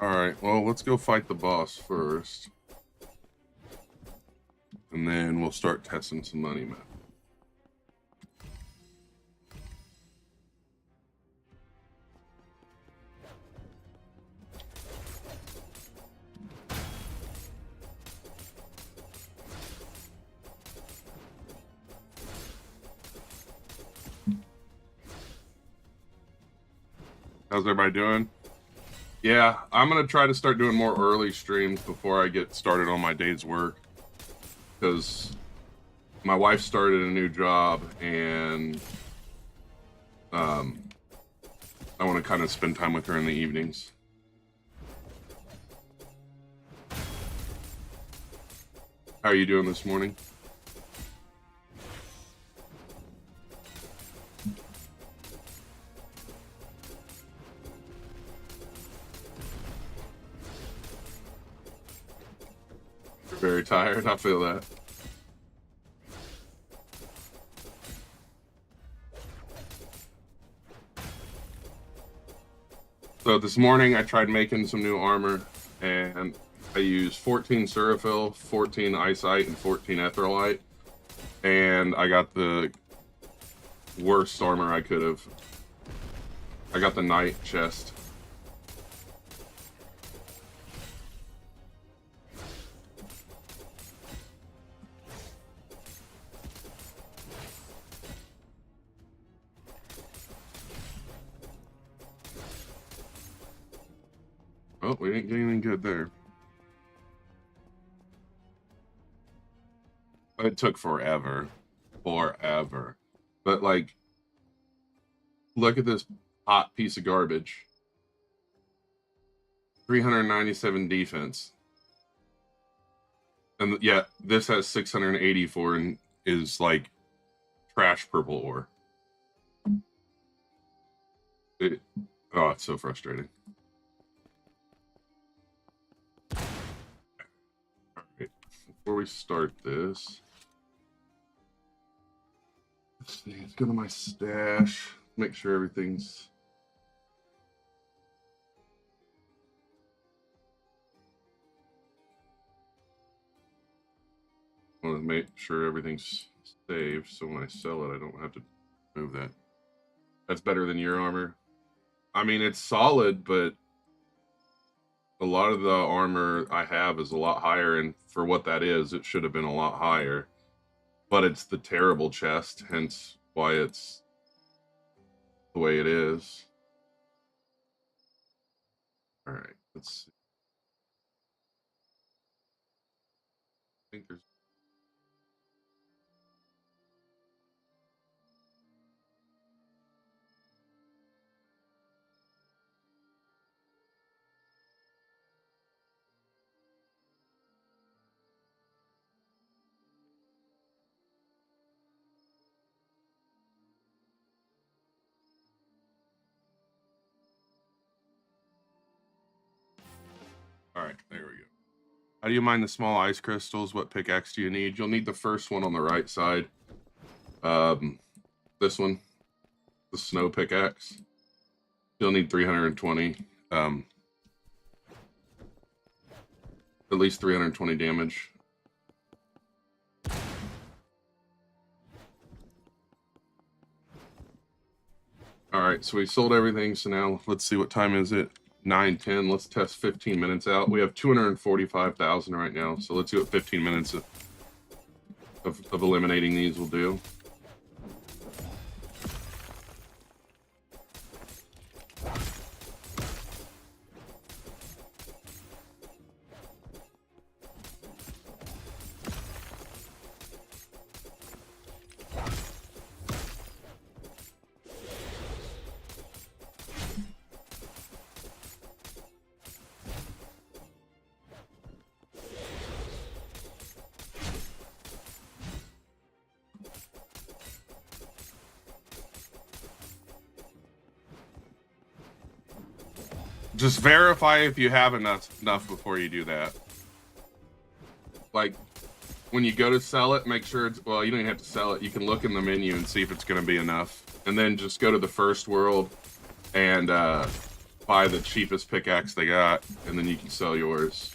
Alright, well, let's go fight the boss first. And then we'll start testing some money map. How's everybody doing? Yeah, I'm going to try to start doing more early streams before I get started on my day's work. Because my wife started a new job and I want to kind of spend time with her in the evenings. How are you doing this morning? You're very tired. I feel that. So this morning I tried making some new armor, and I used 14 Seraphil, 14 Eyesight, and 14 Etherealite, and I got the worst armor I could have. I got the Knight chest. Oh, we didn't get anything good there. It took forever. Forever. But, like, look at this hot piece of garbage. 397 defense. And, yeah, this has 684 and is, like, trash purple ore. Oh, it's so frustrating. Alright, before we start this, let's see, let's go to my stash, make sure everything's... I want to make sure everything's saved, so when I sell it, I don't have to move that. That's better than your armor. I mean, it's solid, but a lot of the armor I have is a lot higher, and for what that is, it should have been a lot higher. But it's the terrible chest, hence why it's the way it is. Alright, let's see. I think there's... Alright, there we go. How do you mine the small ice crystals? What pickaxe do you need? You'll need the first one on the right side. This one. The snow pickaxe. You'll need 320. At least 320 damage. Alright, so we sold everything, so now let's see, what time is it? 9:10. Let's test 15 minutes out. We have 245,000 right now, so let's see what 15 minutes of eliminating these will do. Just verify if you have enough before you do that. Like, when you go to sell it, make sure it's... Well, you don't even have to sell it. You can look in the menu and see if it's going to be enough. And then just go to the first world and buy the cheapest pickaxe they got, and then you can sell yours.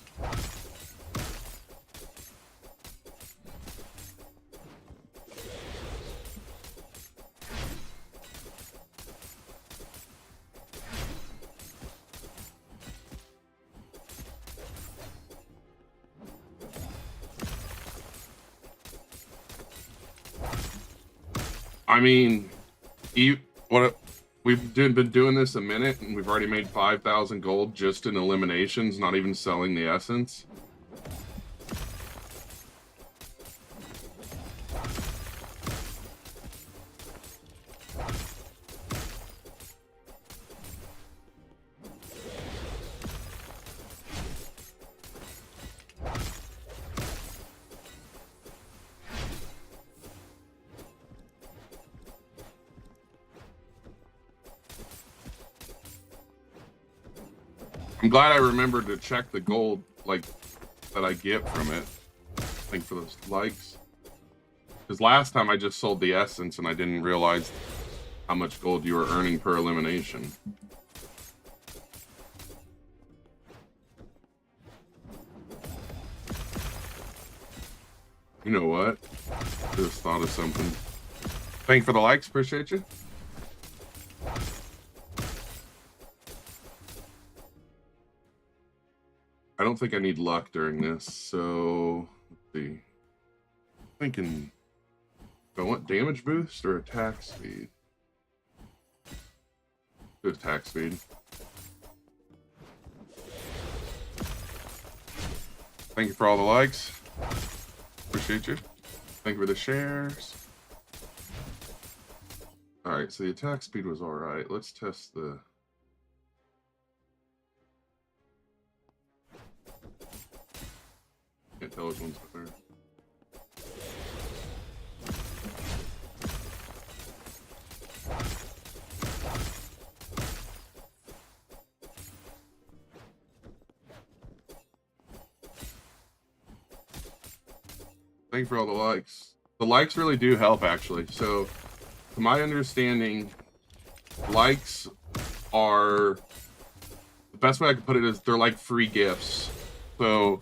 I mean, we've been doing this a minute, and we've already made 5,000 gold just in eliminations, not even selling the essence. I'm glad I remembered to check the gold, like, that I get from it. Thanks for those likes. Because last time I just sold the essence and I didn't realize how much gold you were earning per elimination. You know what? Just thought of something. Thank you for the likes, appreciate you. I don't think I need luck during this, so let's see. Thinking, do I want damage boost or attack speed? Do attack speed. Thank you for all the likes. Appreciate you. Thank you for the shares. All right, so the attack speed was all right. Let's test the... Can't tell which one's better. Thank you for all the likes. The likes really do help, actually. So, to my understanding, likes are... The best way I can put it is they're like free gifts. So...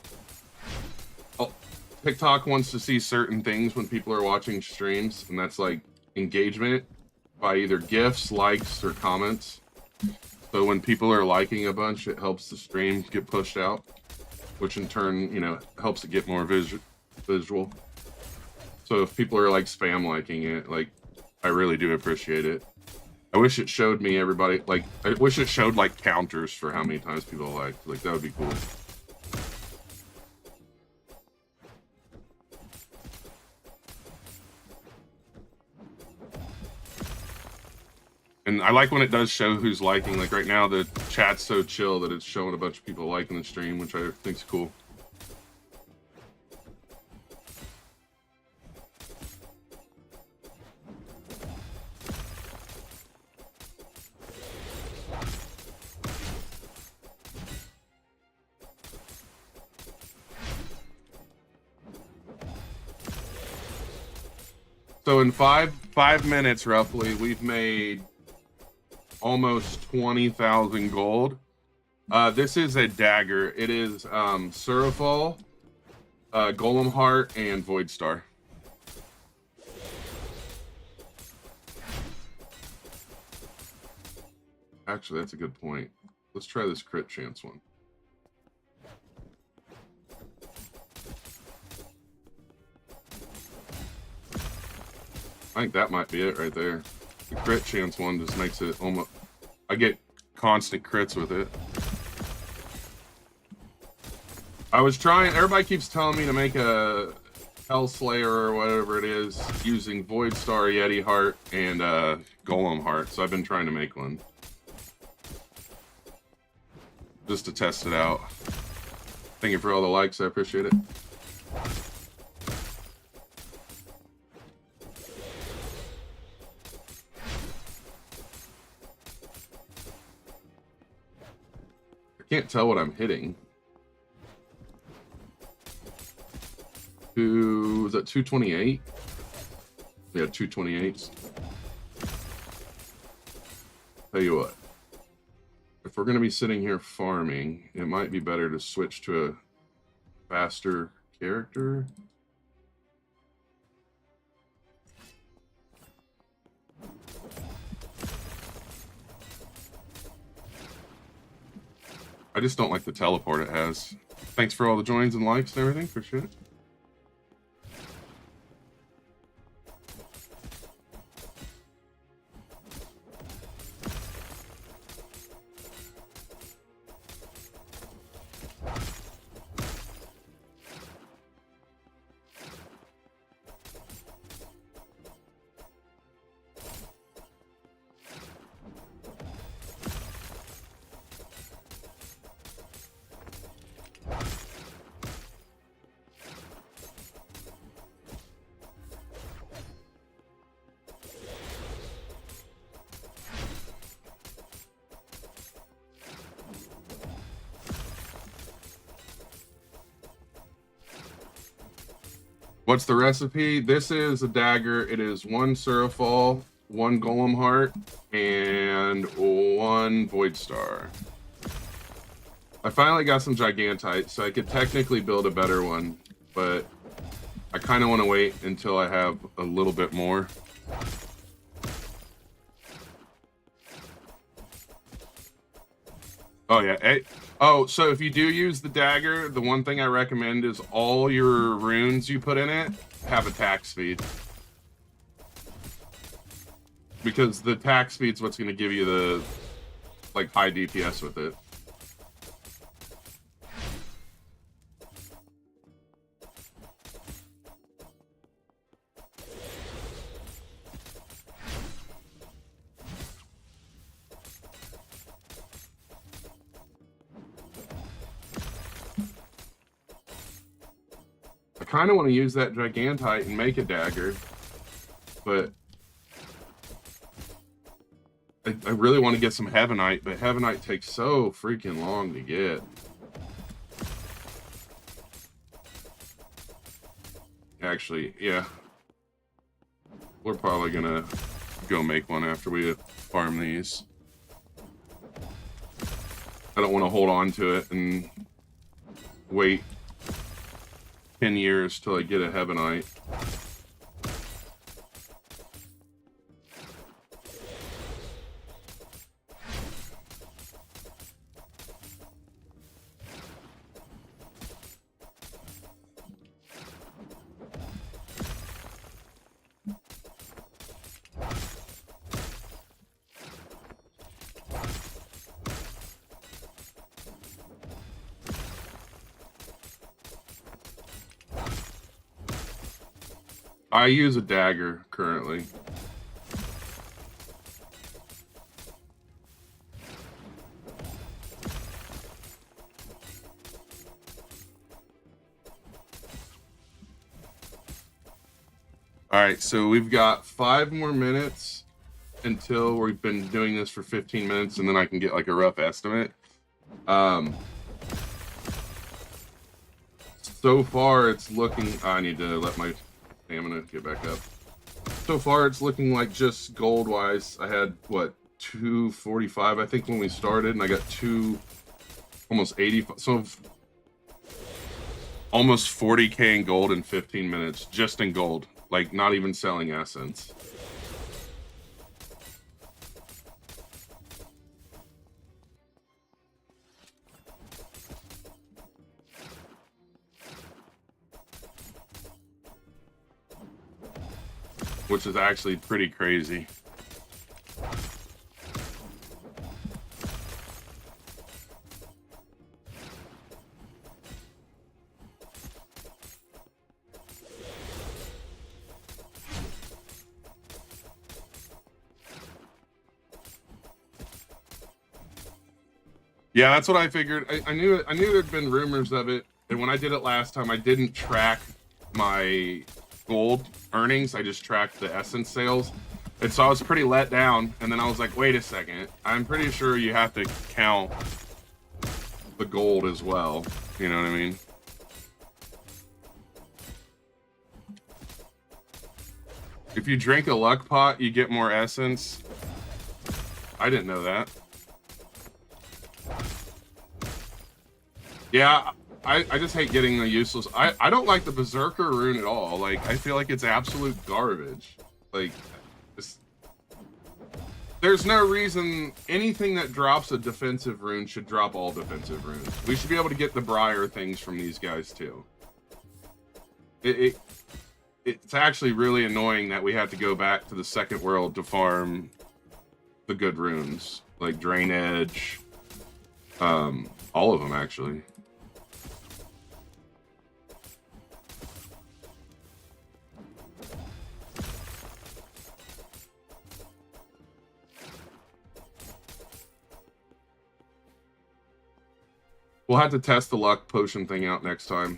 TikTok wants to see certain things when people are watching streams, and that's like engagement by either gifts, likes, or comments. So when people are liking a bunch, it helps the stream get pushed out, which in turn, you know, helps it get more visual. So if people are like spam liking it, like, I really do appreciate it. I wish it showed me everybody, like, I wish it showed like counters for how many times people liked. Like, that would be cool. And I like when it does show who's liking. Like right now, the chat's so chill that it's showing a bunch of people liking the stream, which I think's cool. So in five minutes roughly, we've made almost 20,000 gold. This is a dagger. It is Surafall, Golem Heart, and Void Star. Actually, that's a good point. Let's try this crit chance one. I think that might be it right there. The crit chance one just makes it almost... I get constant crits with it. I was trying... Everybody keeps telling me to make a Hell Slayer or whatever it is using Void Star, Yeti Heart, and Golem Heart. So I've been trying to make one. Just to test it out. Thank you for all the likes. I appreciate it. Can't tell what I'm hitting. Was that 228? Yeah, 228. Tell you what. if we're going to be sitting here farming, it might be better to switch to a faster character. I just don't like the teleport it has. Thanks for all the joins and likes and everything. Appreciate it. What's the recipe? This is a dagger. It is 1 Surafall, 1 Golem Heart, and 1 Void Star. I finally got some Gigantite, so I could technically build a better one, but I kind of want to wait until I have a little bit more. Oh, yeah. Oh, so if you do use the dagger, the one thing I recommend is all your runes you put in it have attack speed. Because the attack speed's what's going to give you the, like, high DPS with it. I kind of want to use that Gigantite and make a dagger, but I really want to get some Heavenite, but Heavenite takes so freaking long to get. Actually, yeah. We're probably gonna go make one after we farm these. I don't want to hold on to it and wait 10 years till I get a Heavenite. I use a dagger currently. All right, so we've got 5 more minutes until we've been doing this for 15 minutes, and then I can get like a rough estimate. So far, it's looking. I need to let my stamina get back up. So far, it's looking like just gold-wise, I had what 245, I think, when we started, and I got almost 80. So almost 40k in gold in 15 minutes, just in gold. Like, not even selling essence. Which is actually pretty crazy. Yeah, that's what I figured. I knew there'd been rumors of it, and when I did it last time, I didn't track my gold earnings. I just tracked the essence sales, and so I was pretty let down. And then I was like, wait a second, I'm pretty sure you have to count the gold as well. You know what I mean? If you drink a luck pot, you get more essence. I didn't know that. Yeah, I just hate getting the useless. I don't like the Berserker rune at all. Like, I feel like it's absolute garbage. Like, it's, there's no reason anything that drops a defensive rune should drop all defensive runes. We should be able to get the Briar things from these guys too. It's actually really annoying that we have to go back to the second world to farm the good runes, like Drain Edge, all of them actually. We'll have to test the luck potion thing out next time.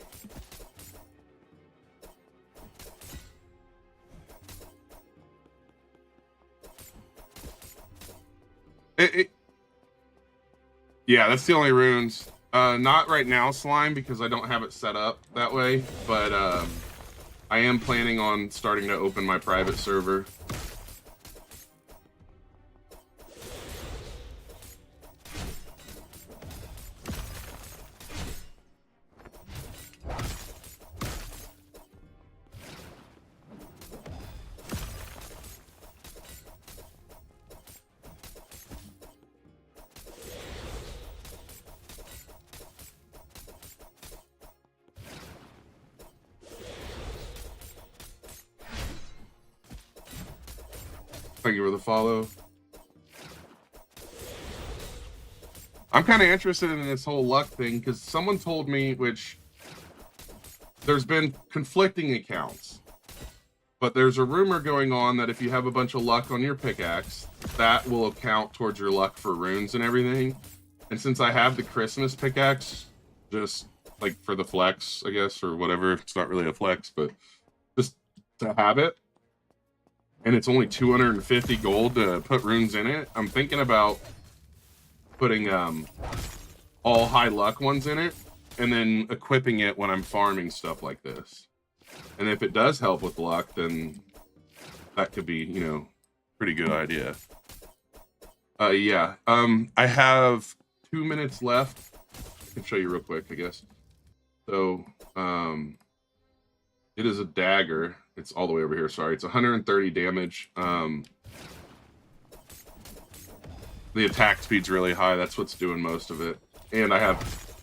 Yeah, that's the only runes. Not right now, Slime, because I don't have it set up that way, but I am planning on starting to open my private server. Thank you for the follow. I'm kind of interested in this whole luck thing because someone told me, which there's been conflicting accounts, but there's a rumor going on that if you have a bunch of luck on your pickaxe, that will count towards your luck for runes and everything. And since I have the Christmas pickaxe, just like for the flex, I guess, or whatever, it's not really a flex, but just to have it, and it's only 250 gold to put runes in it, I'm thinking about putting all high luck ones in it and then equipping it when I'm farming stuff like this. And if it does help with luck, then that could be, you know, pretty good idea. Yeah. I have 2 minutes left. I can show you real quick, I guess. So, it is a dagger. It's all the way over here. Sorry. It's 130 damage. The attack speed's really high. That's what's doing most of it. And I have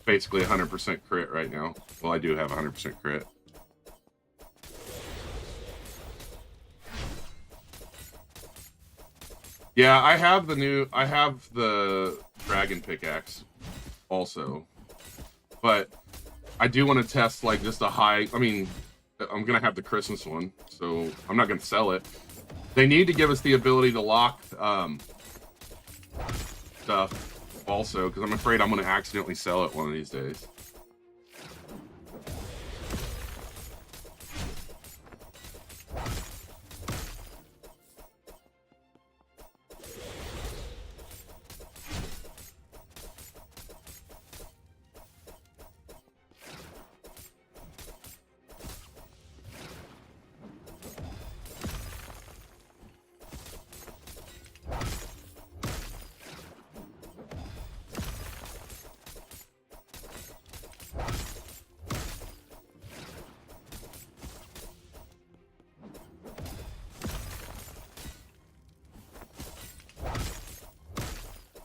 basically 100% crit right now. Well, I do have 100% crit. Yeah, I have the dragon pickaxe also. But I do want to test like just a high, I mean, I'm going to have the Christmas one, so I'm not going to sell it. They need to give us the ability to lock stuff also, because I'm afraid I'm going to accidentally sell it one of these days.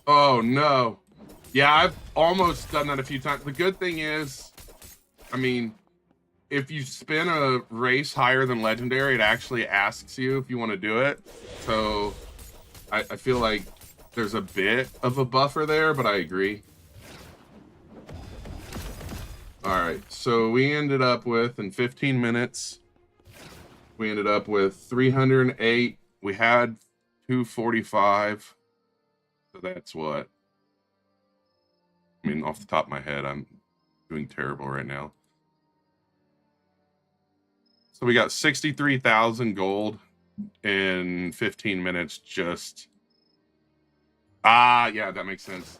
Oh no. Yeah, I've almost done that a few times. The good thing is, I mean, if you spin a race higher than legendary, it actually asks you if you want to do it. So I feel like there's a bit of a buffer there, but I agree. All right, so we ended up with, in 15 minutes, we ended up with 308. We had 245. So that's what? I mean, off the top of my head, I'm doing terrible right now. So we got 63,000 gold in 15 minutes just... yeah, that makes sense.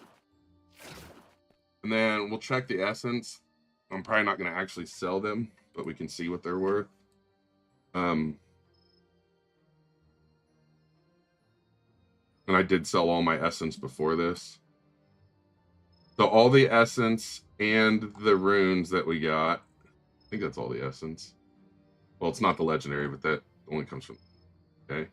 And then we'll check the essence. I'm probably not going to actually sell them, but we can see what they're worth. And I did sell all my essence before this. So all the essence and the runes that we got. I think that's all the essence. Well, it's not the legendary, but that only comes from. Okay.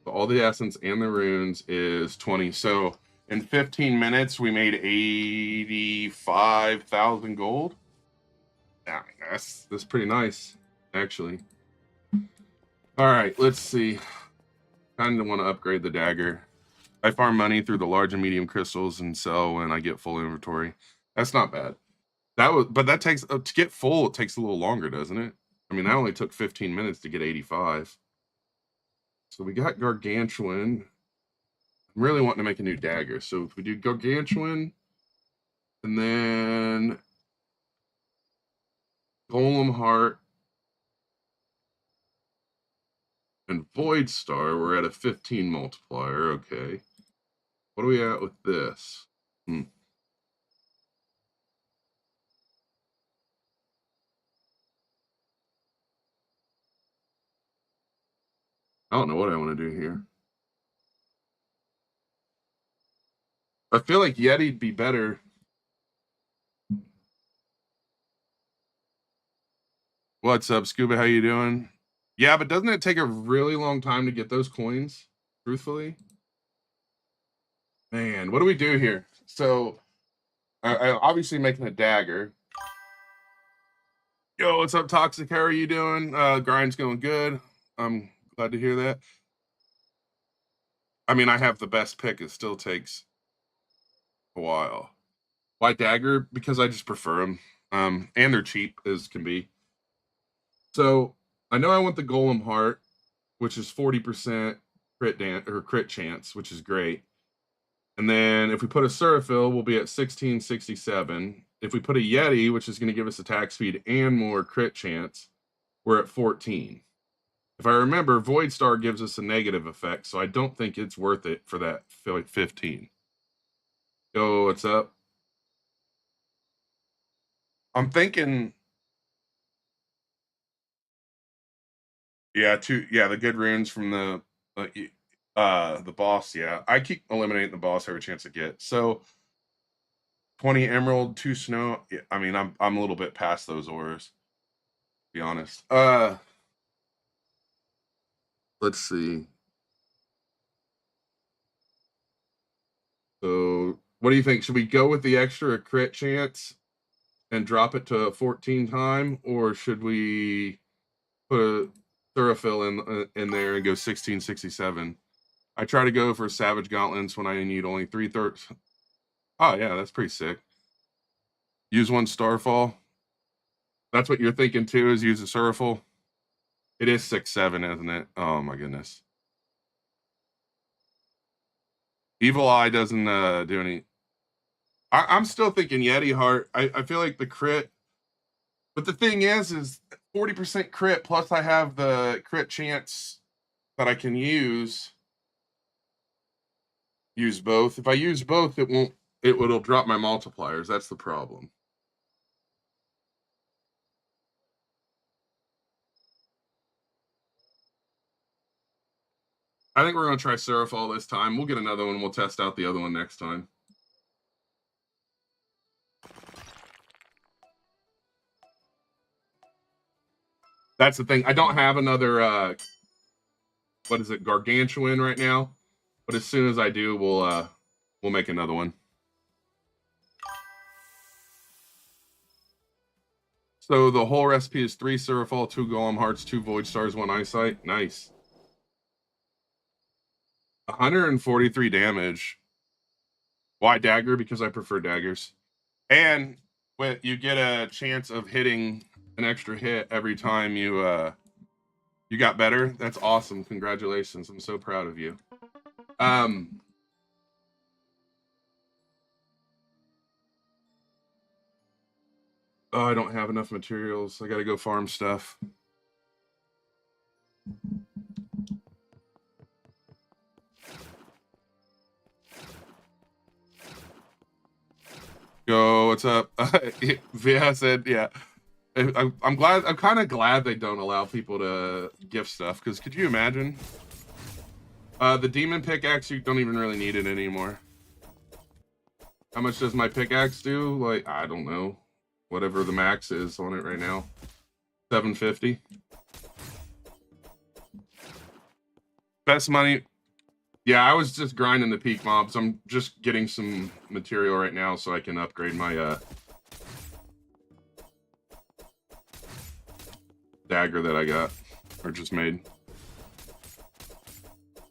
So all the essence and the runes is 20. So in 15 minutes, we made 85,000 gold. Yeah, that's pretty nice, actually. All right, let's see. Kind of want to upgrade the dagger. I farm money through the large and medium crystals and sell when I get full inventory. That's not bad. But that takes to get full. It takes a little longer, doesn't it? I mean, that only took 15 minutes to get 85. So we got gargantuan. I'm really wanting to make a new dagger. So if we do gargantuan, and then golem heart and void star, we're at a 15 multiplier. Okay. What are we at with this? I don't know what I want to do here. I feel like Yeti'd be better. What's up, Scuba? How you doing? Yeah, but doesn't it take a really long time to get those coins? Truthfully, man, what do we do here? So, I obviously making a dagger. Yo, what's up, Toxic? How are you doing? Grind's going good. I'm glad to hear that. I mean, I have the best pick. It still takes a while. Why dagger? Because I just prefer them. And they're cheap as can be. So I know I want the golem heart, which is 40% crit chance, which is great. And then if we put a Seraphil, we'll be at 1667. If we put a Yeti, which is going to give us attack speed and more crit chance, we're at 14. If I remember, Void Star gives us a negative effect, so I don't think it's worth it for that 15. Yo, what's up? I'm thinking, yeah, the good runes from the boss. Yeah, I keep eliminating the boss every chance I get. So 20 emerald, 2 snow. Yeah, I mean, I'm a little bit past those ores, to be honest. Let's see. So, what do you think? Should we go with the extra crit chance and drop it to 14 time, or should we put a Thurafil in there and go 1667? I try to go for Savage Gauntlets when I need only 3/3. Oh yeah, that's pretty sick. Use one Starfall. That's what you're thinking too, is use a Surafil? It is 6/7, isn't it? Oh my goodness. Evil Eye doesn't do any. I'm still thinking Yeti Heart. I feel like the crit, but the thing is 40% crit plus I have the crit chance that I can use both. If I use both, it'll drop my multipliers. That's the problem. I think we're gonna try Seraphal this time. We'll get another one. We'll test out the other one next time. That's the thing. I don't have another what is it, gargantuan right now. But as soon as I do, we'll make another one. So the whole recipe is 3 Seraphal, 2 Golem Hearts, 2 Void Stars, 1 Eyesight. Nice. 143 damage. Why dagger? Because I prefer daggers. And you get a chance of hitting an extra hit every time you got better. That's awesome. Congratulations. I'm so proud of you. Oh, I don't have enough materials. I got to go farm stuff. Yo, what's up? Yeah, I said, yeah. I'm glad. I'm kind of glad they don't allow people to gift stuff, because could you imagine? The demon pickaxe, you don't even really need it anymore. How much does my pickaxe do? Like, I don't know. Whatever the max is on it right now. 750. Best money. Yeah, I was just grinding the peak mobs. I'm just getting some material right now so I can upgrade my dagger that I got or just made.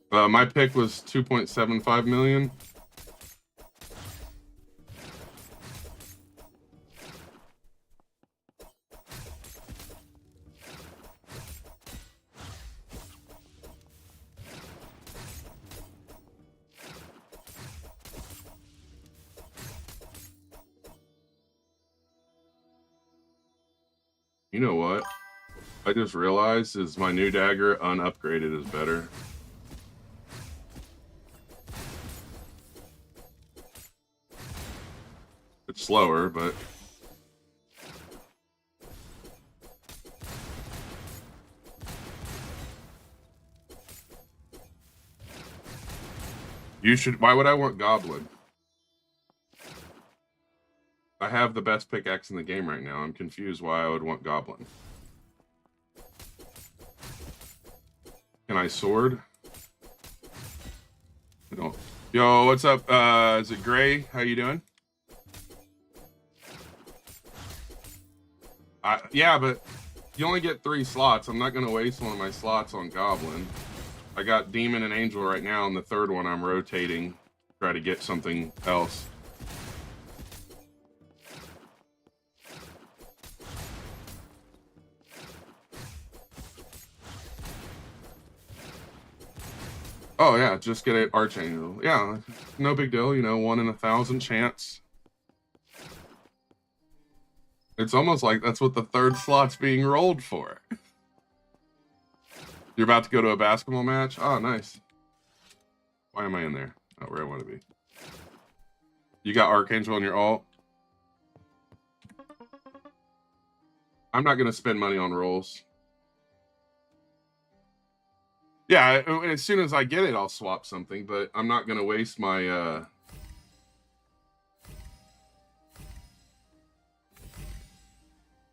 My pick was 2.75 million. You know what? I just realized is my new dagger unupgraded is better. It's slower, but you should. Why would I want Goblin? I have the best pickaxe in the game right now. I'm confused why I would want Goblin. Can I sword? I don't. Yo, what's up? Is it Gray? How you doing? Yeah, but you only get 3 slots. I'm not going to waste one of my slots on Goblin. I got Demon and Angel right now, and the third one I'm rotating. Try to get something else. Oh yeah, just get an Archangel. Yeah, no big deal. You know, 1 in 1,000 chance. It's almost like that's what the third slot's being rolled for. You're about to go to a basketball match? Oh, nice. Why am I in there? Not where I want to be. You got Archangel in your alt? I'm not going to spend money on rolls. Yeah, as soon as I get it, I'll swap something, but I'm not going to waste my...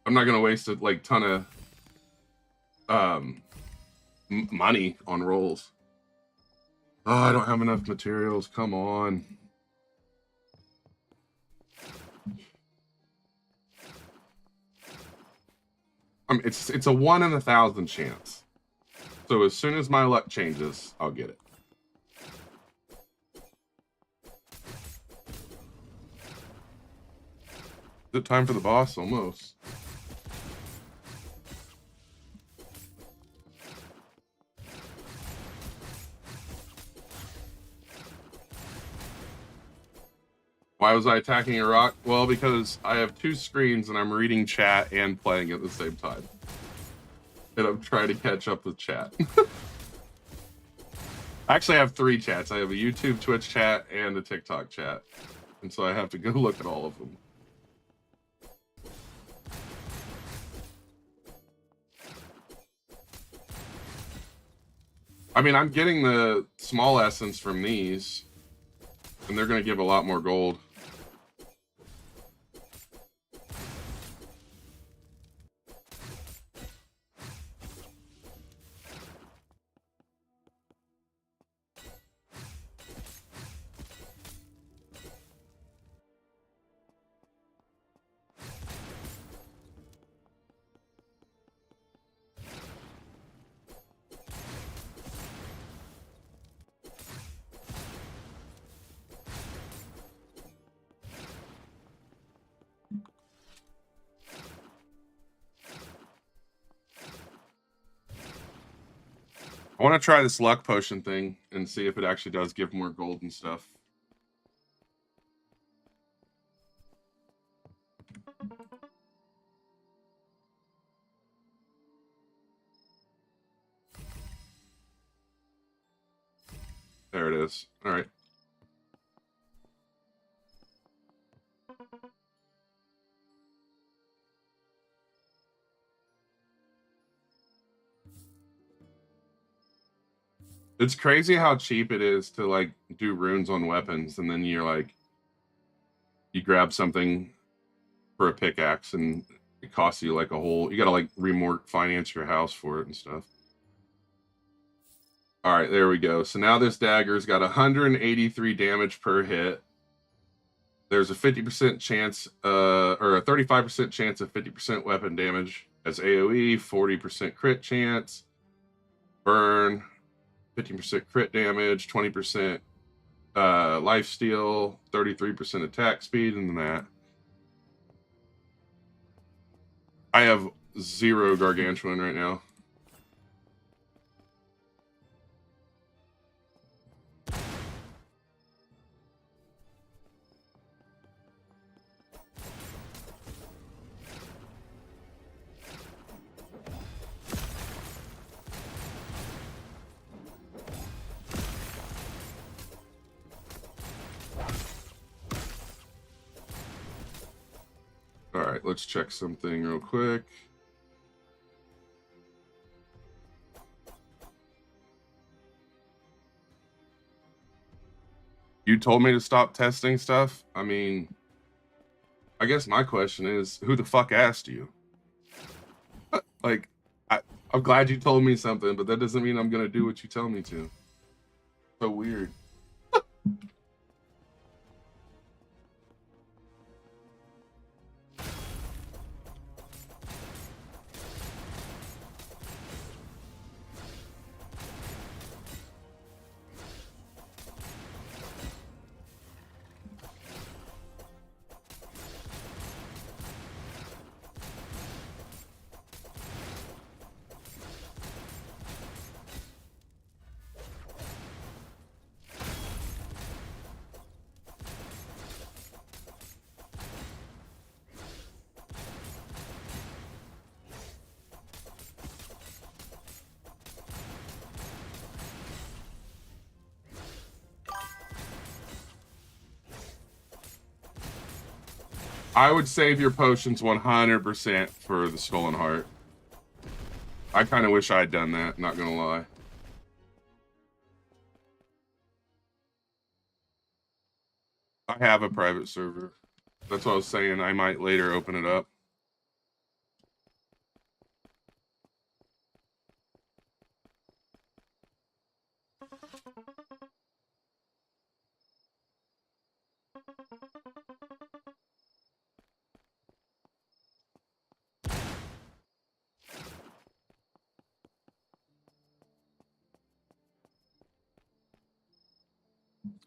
I'm not going to waste a like ton of money on rolls. Oh, I don't have enough materials. Come on. It's a 1 in 1,000 chance. So as soon as my luck changes, I'll get it. Is it time for the boss? Almost. Why was I attacking a rock? Well, because I have 2 screens and I'm reading chat and playing at the same time. And I'm trying to catch up with chat. I actually have 3 chats. I have a YouTube, Twitch chat, and a TikTok chat. And so I have to go look at all of them. I mean, I'm getting the small essence from these. And they're going to give a lot more gold. I want to try this luck potion thing and see if it actually does give more gold and stuff. There it is. All right. It's crazy how cheap it is to like do runes on weapons, and then you're like, you grab something for a pickaxe and it costs you like a whole, you gotta like finance your house for it and stuff. All right, there we go. So now this dagger's got 183 damage per hit. There's a 50% chance, or a 35% chance of 50% weapon damage as AoE, 40% crit chance, burn, 15% crit damage, 20% lifesteal, 33% attack speed, and that. I have 0 gargantuan right now. All right, let's check something real quick. You told me to stop testing stuff. I mean, I guess my question is, who the fuck asked you? Like, I'm glad you told me something, but that doesn't mean I'm gonna do what you tell me to. So weird. I would save your potions 100% for the Stolen Heart. I kind of wish I had done that, not gonna lie. I have a private server. That's what I was saying. I might later open it up.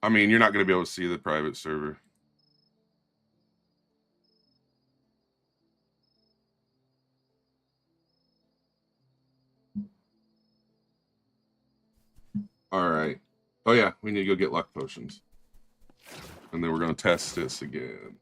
I mean, you're not going to be able to see the private server. All right. Oh, yeah. We need to go get luck potions. And then we're going to test this again.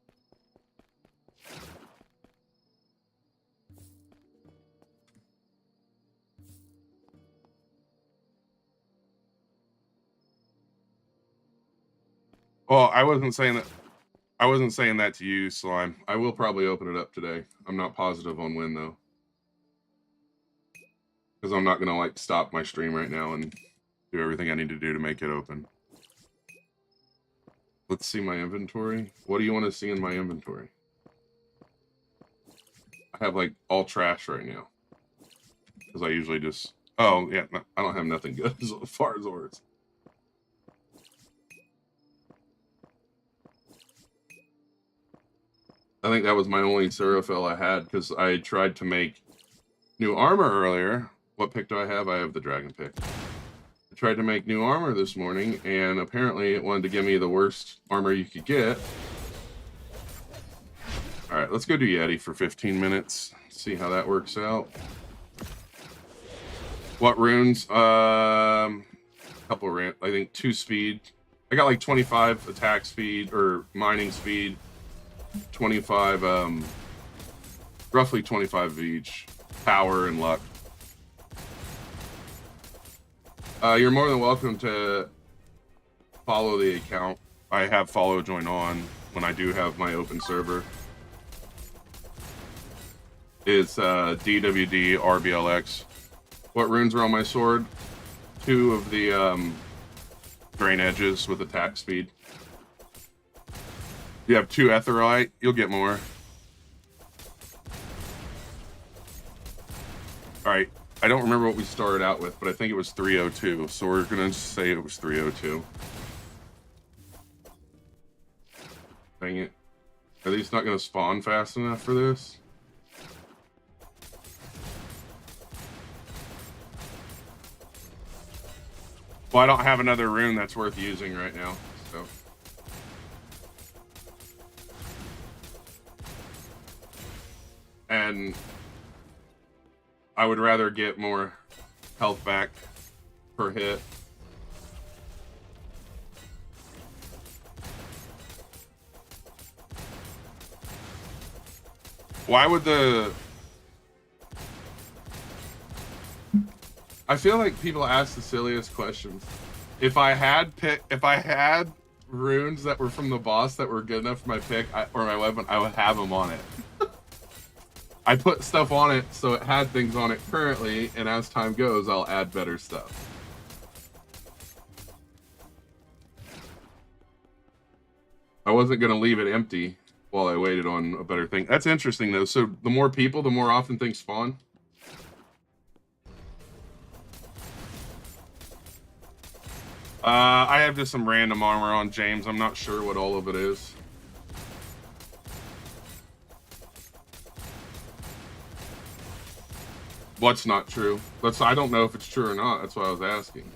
Well, I wasn't saying that. I wasn't saying that to you, Slime. I will probably open it up today. I'm not positive on when, though. Because I'm not going to, like, stop my stream right now and do everything I need to do to make it open. Let's see my inventory. What do you want to see in my inventory? I have, like, all trash right now. Because I usually just... Oh, yeah, no, I don't have nothing good as far as ores. I think that was my only Seraphel I had, because I tried to make new armor earlier. What pick do I have? I have the dragon pick. I tried to make new armor this morning, and apparently it wanted to give me the worst armor you could get. Alright, let's go do Yeti for 15 minutes. See how that works out. What runes? Couple I think 2 speed. I got like 25 attack speed, or mining speed. 25, roughly 25 of each. Power and luck. You're more than welcome to follow the account. I have follow join on when I do have my open server. It's DWD RBLX. What runes are on my sword? 2 of the drain edges with attack speed. You have 2 Etherite, you'll get more. Alright, I don't remember what we started out with, but I think it was 302, so we're gonna say it was 302. Dang it. Are these not gonna spawn fast enough for this? Well, I don't have another rune that's worth using right now, so. And I would rather get more health back per hit. Why would the... I feel like people ask the silliest questions. If I had runes that were from the boss that were good enough for my pick or my weapon, I would have them on it. I put stuff on it so it had things on it currently, and as time goes, I'll add better stuff. I wasn't going to leave it empty while I waited on a better thing. That's interesting, though. So the more people, the more often things spawn? I have just some random armor on James. I'm not sure what all of it is. What's not true? I don't know if it's true or not. That's why I was asking.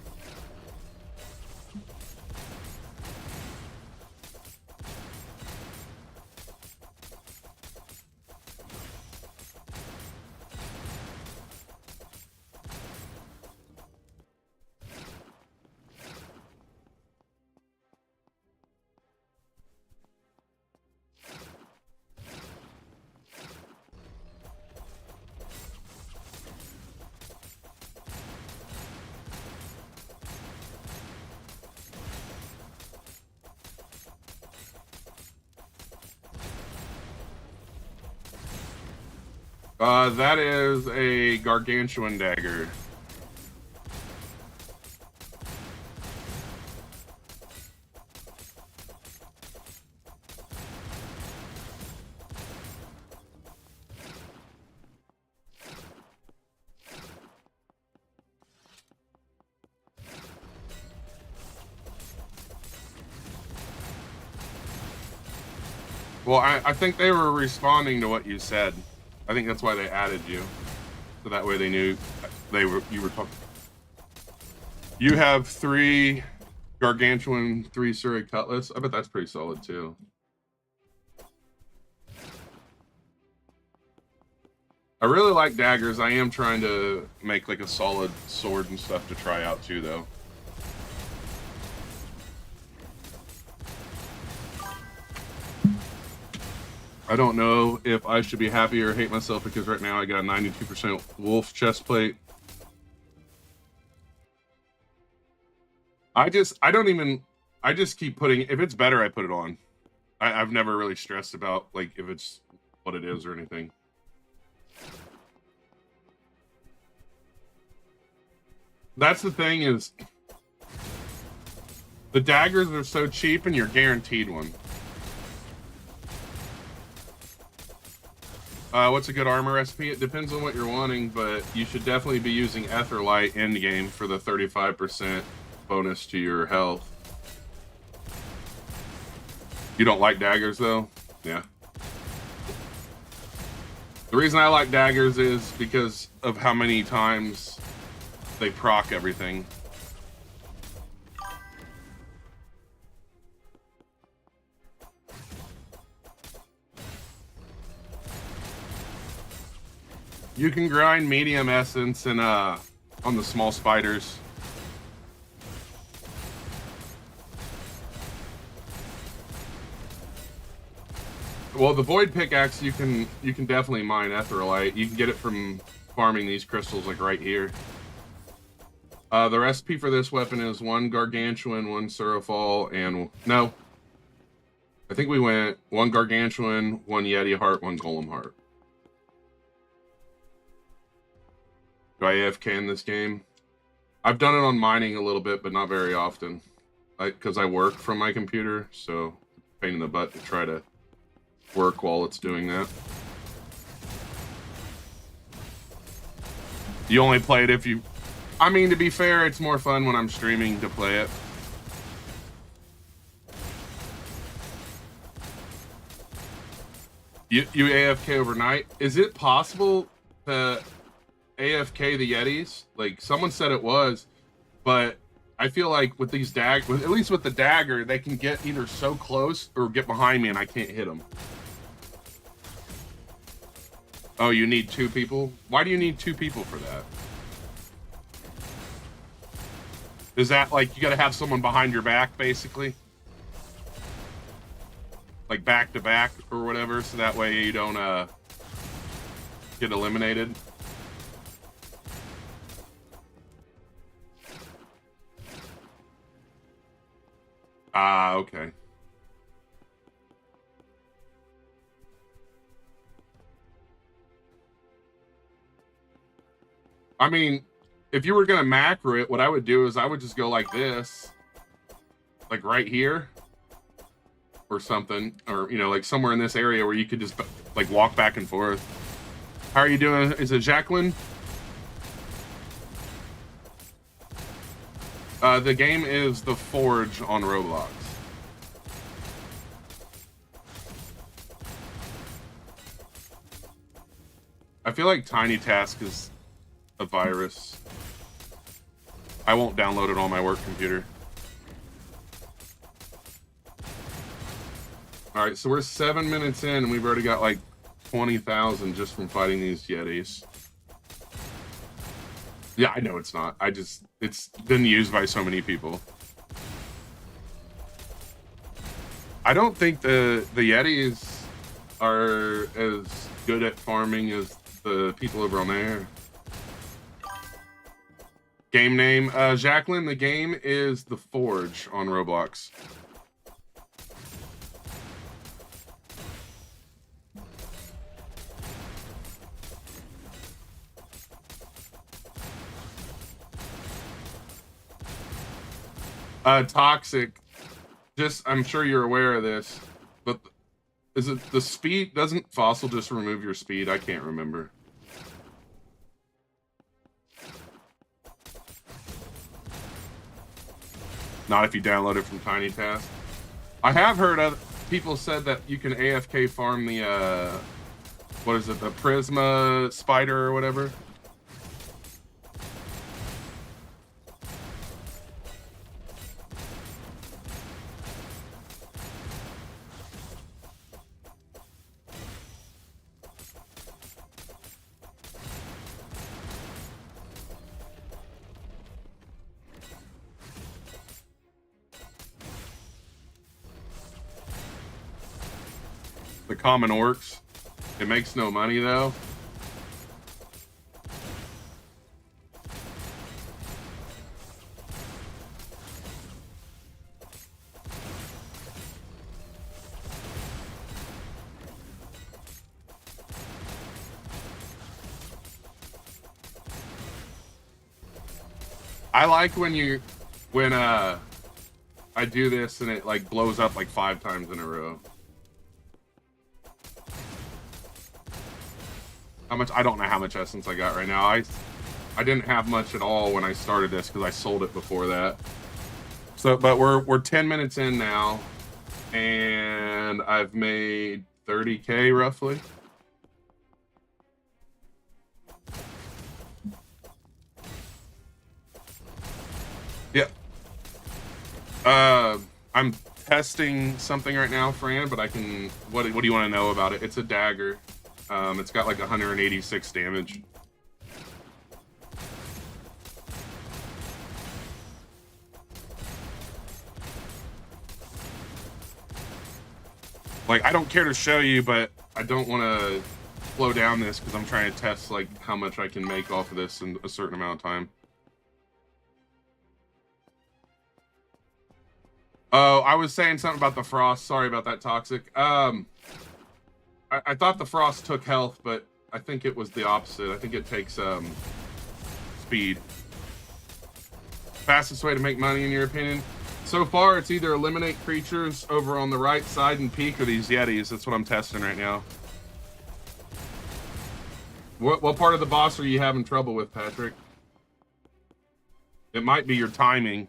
That is a gargantuan dagger. Well, I think they were responding to what you said. I think that's why they added you, so that way they knew you were talking. You have 3 gargantuan, 3 Surrey cutlass. I bet that's pretty solid too. I really like daggers. I am trying to make like a solid sword and stuff to try out too, though. I don't know if I should be happy or hate myself because right now I got a 92% wolf chest plate. I just keep putting, if it's better, I put it on. I've never really stressed about like if it's what it is or anything. That's the thing is, the daggers are so cheap and you're guaranteed one. What's a good armor recipe? It depends on what you're wanting, but you should definitely be using Etherlight endgame for the 35% bonus to your health. You don't like daggers, though? Yeah. The reason I like daggers is because of how many times they proc everything. You can grind medium essence and on the small spiders. Well, the void pickaxe you can definitely mine Etherlight. You can get it from farming these crystals like right here. The recipe for this weapon is 1 gargantuan, 1 surafal, and no. I think we went 1 gargantuan, 1 yeti heart, 1 golem heart. Do I AFK in this game? I've done it on mining a little bit, but not very often. Because I work from my computer, so pain in the butt to try to work while it's doing that. You only play it if you... I mean, to be fair, it's more fun when I'm streaming to play it. You AFK overnight? Is it possible to AFK the Yetis? Like, someone said it was, but I feel like with these at least with the dagger, they can get either so close or get behind me and I can't hit them. Oh, you need 2 people? Why do you need 2 people for that? Is that like you gotta have someone behind your back, basically? Like back to back or whatever, so that way you don't get eliminated. Okay. I mean, if you were gonna macro it, what I would do is I would just go like this, like right here or something, or, you know, like somewhere in this area where you could just like walk back and forth. How are you doing? Is it Jacqueline? The game is The Forge on Roblox. I feel like Tiny Task is a virus. I won't download it on my work computer. All right, so we're 7 minutes in and we've already got like 20,000 just from fighting these Yetis. Yeah, I know it's not. It's been used by so many people. I don't think the Yetis are as good at farming as the people over on there. Game name, Jacqueline, the game is The Forge on Roblox. Toxic, just, I'm sure you're aware of this, but is it the speed? Doesn't Fossil just remove your speed? I can't remember. Not if you download it from Tiny Task. I have heard other people said that you can AFK farm the, what is it, the Prisma spider or whatever. The common orcs. It makes no money though. I like when I do this and it like blows up like 5 times in a row. How much? I don't know how much essence I got right now. I didn't have much at all when I started this because I sold it before that. So, but we're 10 minutes in now, and I've made 30K roughly. Yeah. I'm testing something right now, Fran, but I can. What do you want to know about it? It's a dagger. It's got like 186 damage. Like, I don't care to show you, but I don't want to slow down this because I'm trying to test like how much I can make off of this in a certain amount of time. Oh, I was saying something about the frost. Sorry about that, Toxic. I thought the frost took health, but I think it was the opposite. I think it takes speed. Fastest way to make money, in your opinion? So far, it's either eliminate creatures over on the right side and peek or these Yetis. That's what I'm testing right now. What part of the boss are you having trouble with, Patrick? It might be your timing.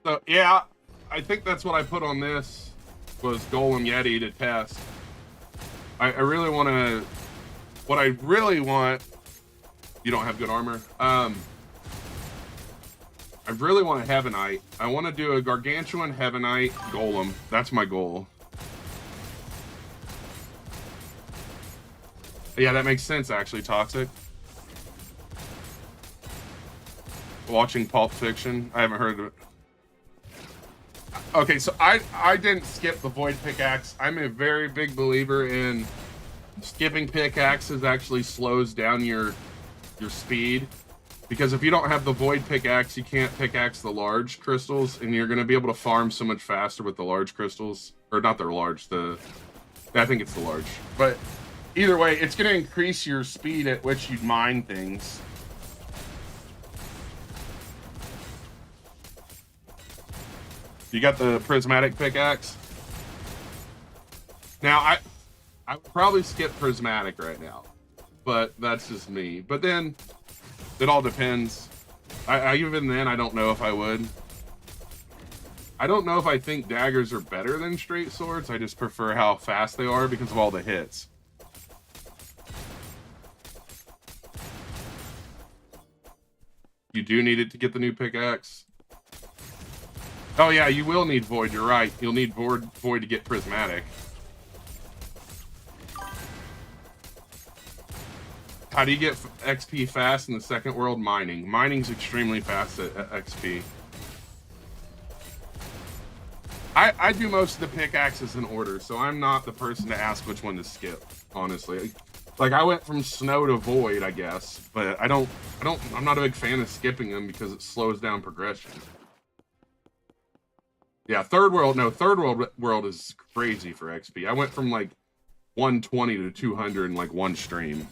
So, yeah, I think that's what I put on this, was Golem Yeti to test. I really want to... What I really want... You don't have good armor? I really want a Heavenite. I want to do a Gargantuan Heavenite Golem. That's my goal. Yeah, that makes sense, actually, Toxic. Watching Pulp Fiction. I haven't heard of it. Okay, so I didn't skip the Void Pickaxe. I'm a very big believer in skipping pickaxes actually slows down your speed. Because if you don't have the Void Pickaxe, you can't pickaxe the large crystals, and you're going to be able to farm so much faster with the large crystals. Or not the large, I think it's the large. But either way, it's going to increase your speed at which you mine things. You got the prismatic pickaxe? Now, I would probably skip prismatic right now. But that's just me. But then... It all depends. Even then, I don't know if I would. I don't know if I think daggers are better than straight swords. I just prefer how fast they are because of all the hits. You do need it to get the new pickaxe. Oh yeah, you will need Void. You're right. You'll need Void to get prismatic. How do you get XP fast in the second world? Mining. Mining's extremely fast at XP. I do most of the pickaxes in order, so I'm not the person to ask which one to skip, honestly. Like, I went from snow to void, I guess, but I'm not a big fan of skipping them because it slows down progression. Yeah, third world is crazy for XP. I went from like 120 to 200 in like one stream.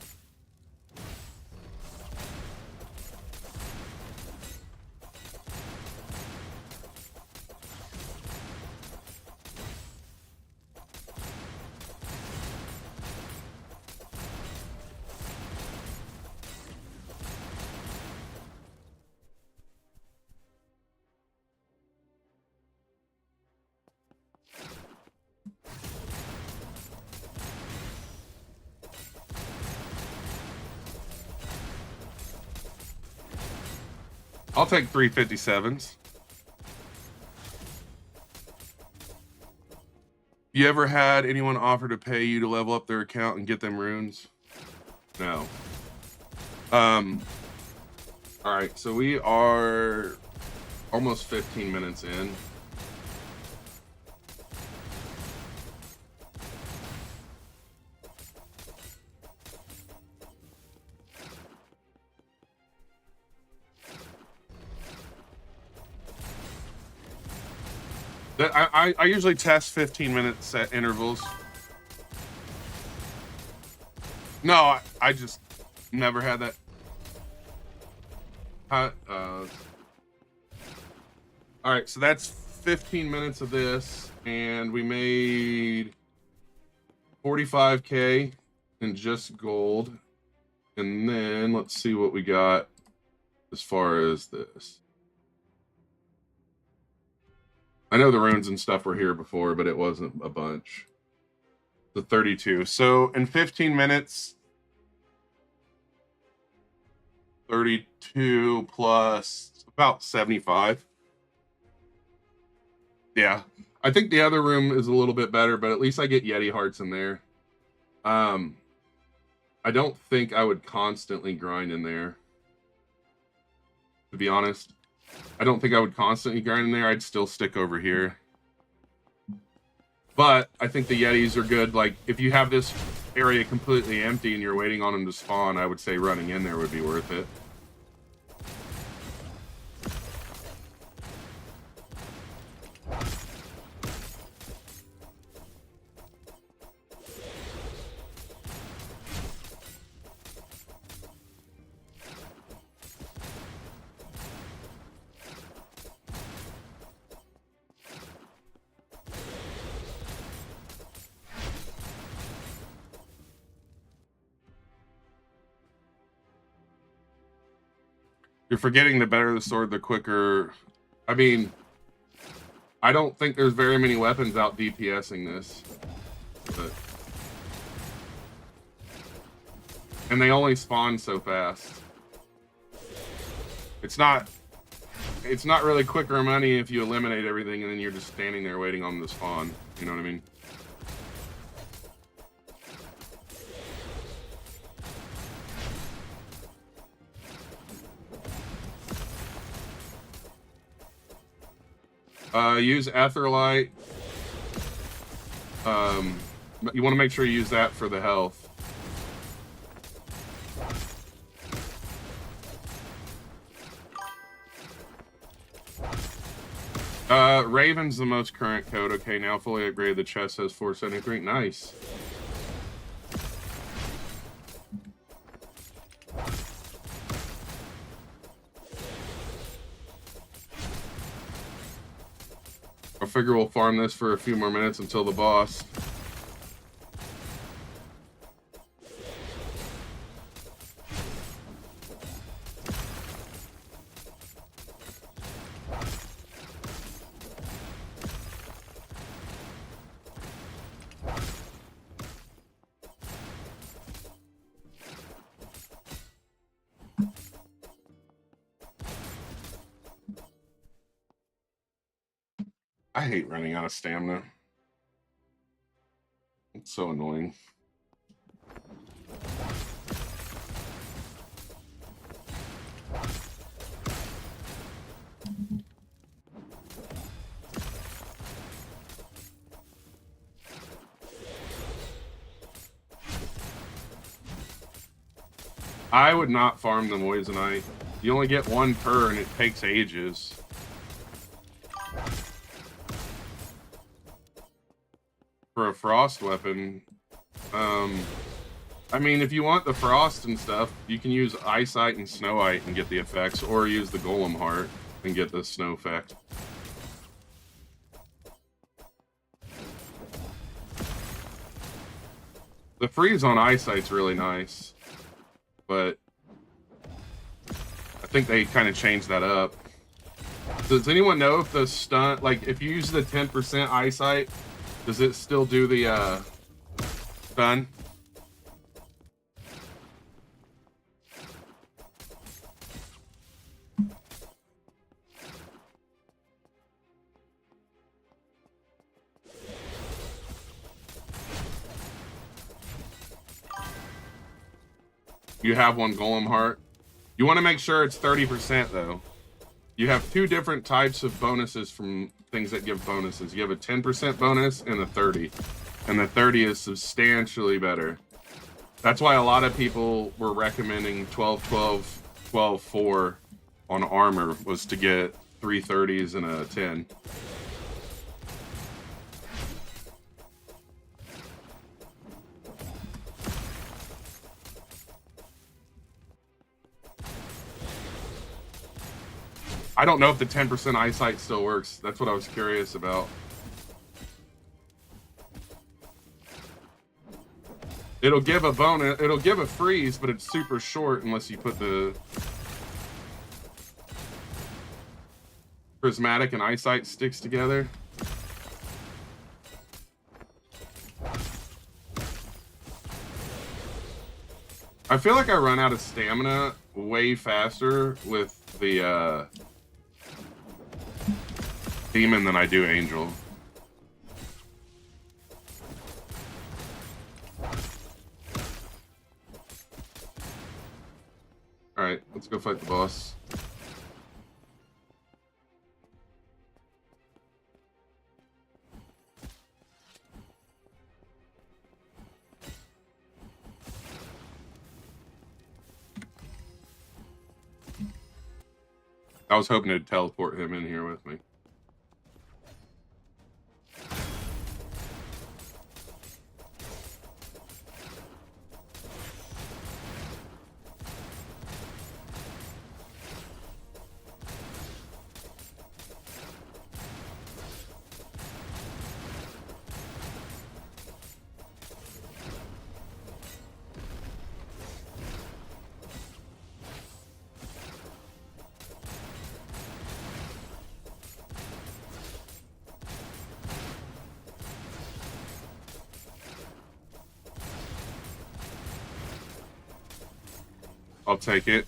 I'll take 357s. You ever had anyone offer to pay you to level up their account and get them runes? No. All right, so we are almost 15 minutes in. I usually test 15-minute set intervals. No, I just never had that. All right, so that's 15 minutes of this, and we made 45K in just gold. And then let's see what we got as far as this. I know the runes and stuff were here before, but it wasn't a bunch. The 32. So in 15 minutes, 32 plus about 75. Yeah. I think the other room is a little bit better, but at least I get Yeti hearts in there. I don't think I would constantly grind in there, to be honest. I don't think I would constantly grind in there. I'd still stick over here. But I think the Yetis are good. Like, if you have this area completely empty and you're waiting on them to spawn, I would say running in there would be worth it. You're forgetting the better the sword, the quicker. I mean, I don't think there's very many weapons out DPSing this. But... And they only spawn so fast. It's not really quicker money if you eliminate everything and then you're just standing there waiting on the spawn. You know what I mean? Use Etherlight. You want to make sure you use that for the health. Raven's the most current code. Okay, now fully upgraded. The chest has 473. Nice. I figure we'll farm this for a few more minutes until the boss. I hate running out of stamina. It's so annoying. I would not farm the Moissanite. You only get one per and it takes ages. For a frost weapon, I mean, if you want the frost and stuff, you can use eyesight and snowite and get the effects, or use the golem heart and get the snow effect. The freeze on eyesight's really nice, but I think they kind of changed that up. Does anyone know if the stun, like if you use the 10% eyesight, does it still do the stun? You have one golem heart. You want to make sure it's 30% though. You have two different types of bonuses from things that give bonuses. You have a 10% bonus and a 30. And the 30 is substantially better. That's why a lot of people were recommending 12-12, 12-4 on armor, was to get 3 30s and a 10. I don't know if the 10% eyesight still works. That's what I was curious about. It'll give a bonus, it'll give a freeze, but it's super short unless you put the prismatic and eyesight sticks together. I feel like I run out of stamina way faster with the demon than I do angel. Alright, let's go fight the boss. I was hoping to teleport him in here with me. I'll take it.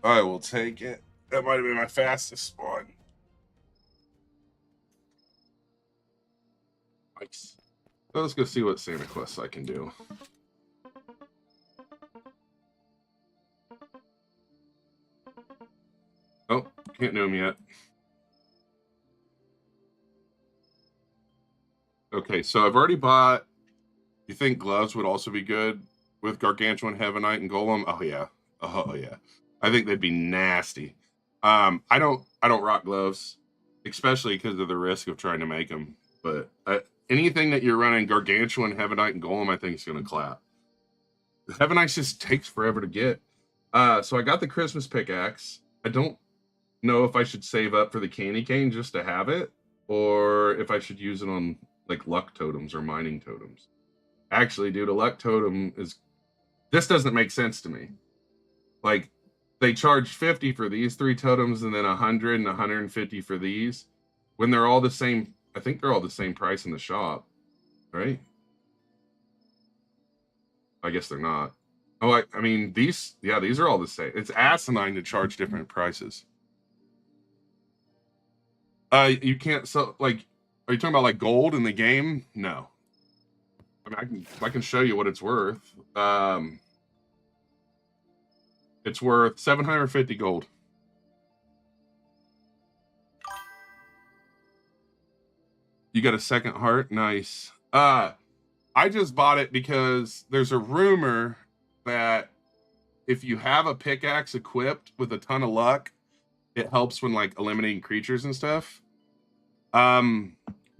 I will take it. That might have been my fastest one. Nice. So let's go see what Santa Quests I can do. Oh, can't do them yet. Okay, so I've already bought. You think gloves would also be good with Gargantuan, Heavenite, and Golem? Oh yeah, oh yeah. I think they'd be nasty. I don't rock gloves, especially because of the risk of trying to make them. But anything that you're running Gargantuan, Heavenite, and Golem, I think is going to clap. The Heavenite just takes forever to get. So I got the Christmas pickaxe. I don't know if I should save up for the candy cane just to have it, or if I should use it on like luck totems or mining totems. Actually, dude, a luck totem is... This doesn't make sense to me. Like, they charge 50 for these 3 totems and then 100 and 150 for these. When they're all the same... I think they're all the same price in the shop. Right? I guess they're not. Oh, I mean, these... Yeah, these are all the same. It's asinine to charge different prices. You can't... So, like... Are you talking about, like, gold in the game? No. I mean, I can show you what it's worth. It's worth 750 gold. You got a second heart? Nice. I just bought it because there's a rumor that if you have a pickaxe equipped with a ton of luck, it helps when like eliminating creatures and stuff.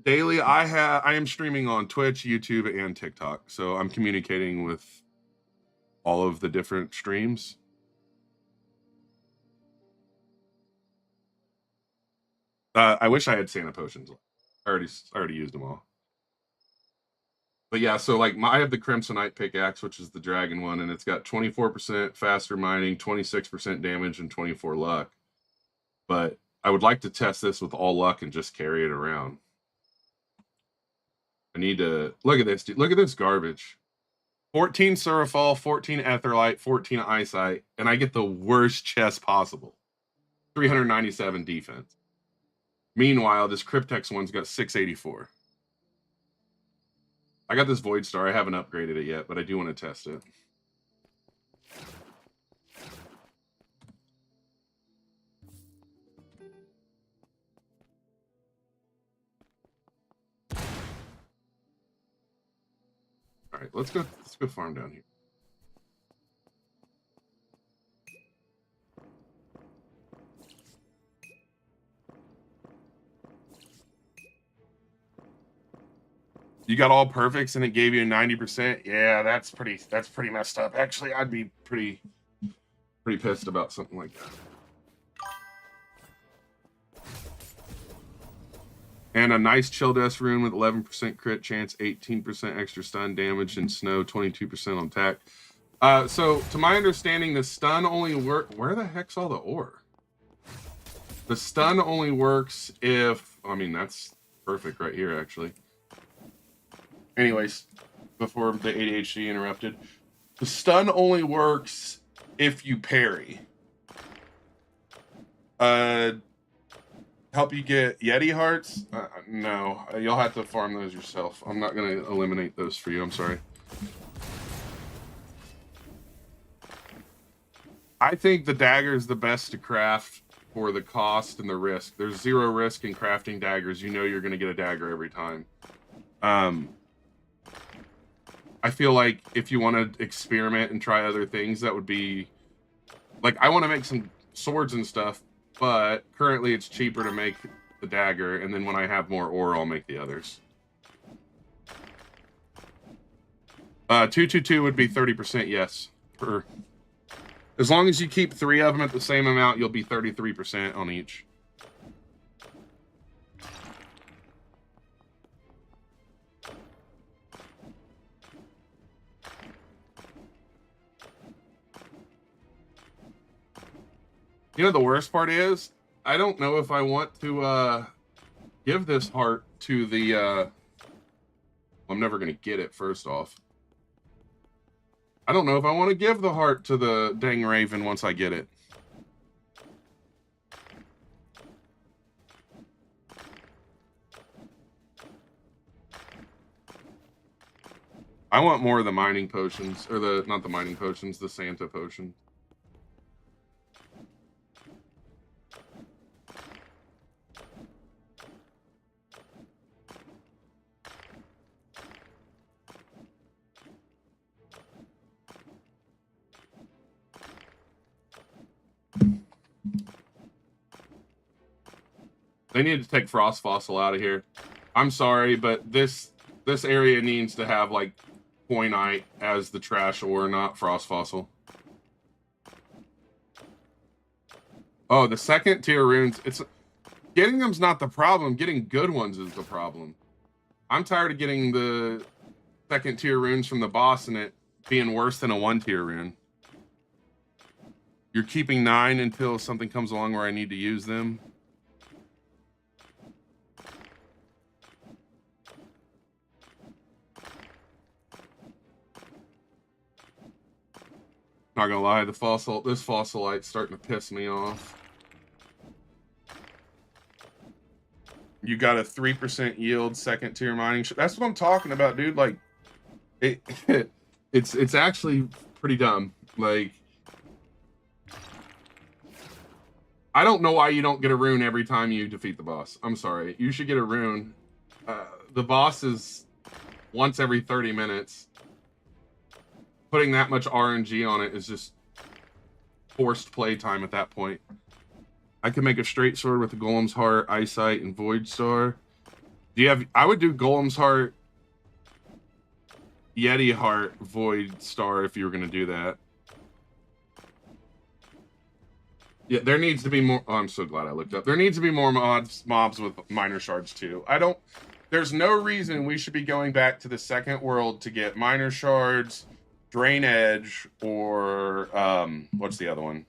Daily, I am streaming on Twitch, YouTube, and TikTok, so I'm communicating with all of the different streams. I wish I had Santa potions. I already used them all. But yeah, so like I have the Crimsonite pickaxe, which is the dragon one, and it's got 24% faster mining, 26% damage, and 24 luck. But I would like to test this with all luck and just carry it around. I need to look at this, dude. Look at this garbage. 14 Surafall, 14 Etherlight, 14 Eyesight, and I get the worst chest possible. 397 defense. Meanwhile, this Cryptex one's got 684. I got this Void Star. I haven't upgraded it yet, but I do want to test it. All right, let's go farm down here. You got all perfects and it gave you 90%. Yeah, that's pretty messed up. Actually, I'd be pretty pissed about something like that. And a nice chill desk rune with 11% crit chance, 18% extra stun damage, and snow, 22% on attack. So to my understanding, the stun only where the heck's all the ore? The stun only works if, I mean, that's perfect right here, actually. Anyways, before the ADHD interrupted, the stun only works if you parry. Help you get Yeti hearts? No, you'll have to farm those yourself. I'm not going to eliminate those for you. I'm sorry. I think the dagger is the best to craft for the cost and the risk. There's 0 risk in crafting daggers. You know you're going to get a dagger every time. I feel like if you want to experiment and try other things, that would be... Like, I want to make some swords and stuff, but currently it's cheaper to make the dagger, and then when I have more ore, I'll make the others. 222 would be 30% yes. As long as you keep 3 of them at the same amount, you'll be 33% on each. You know, the worst part is, I don't know if I want to give this heart to the... I'm never going to get it, first off. I don't know if I want to give the heart to the dang raven once I get it. I want more of the mining potions, or not the mining potions, the Santa potion. They need to take Frost Fossil out of here. I'm sorry, but this area needs to have like Coinite as the trash ore, not Frost Fossil. Oh, the second tier runes, getting them's not the problem. Getting good ones is the problem. I'm tired of getting the second tier runes from the boss and it being worse than a 1 tier rune. You're keeping 9 until something comes along where I need to use them. Not gonna lie, this fossilite's starting to piss me off. You got a 3% yield second tier mining. That's what I'm talking about, dude. Like, it's actually pretty dumb. Like, I don't know why you don't get a rune every time you defeat the boss. I'm sorry. You should get a rune. The boss is once every 30 minutes. Putting that much RNG on it is just forced playtime at that point. I could make a straight sword with the Golem's Heart, Eyesight, and Void Star. I would do Golem's Heart, Yeti Heart, Void Star if you were going to do that. Yeah, there needs to be more. Oh, I'm so glad I looked up. There needs to be more mobs with Miner Shards too. There's no reason we should be going back to the second world to get Miner Shards, Drain Edge, or what's the other one?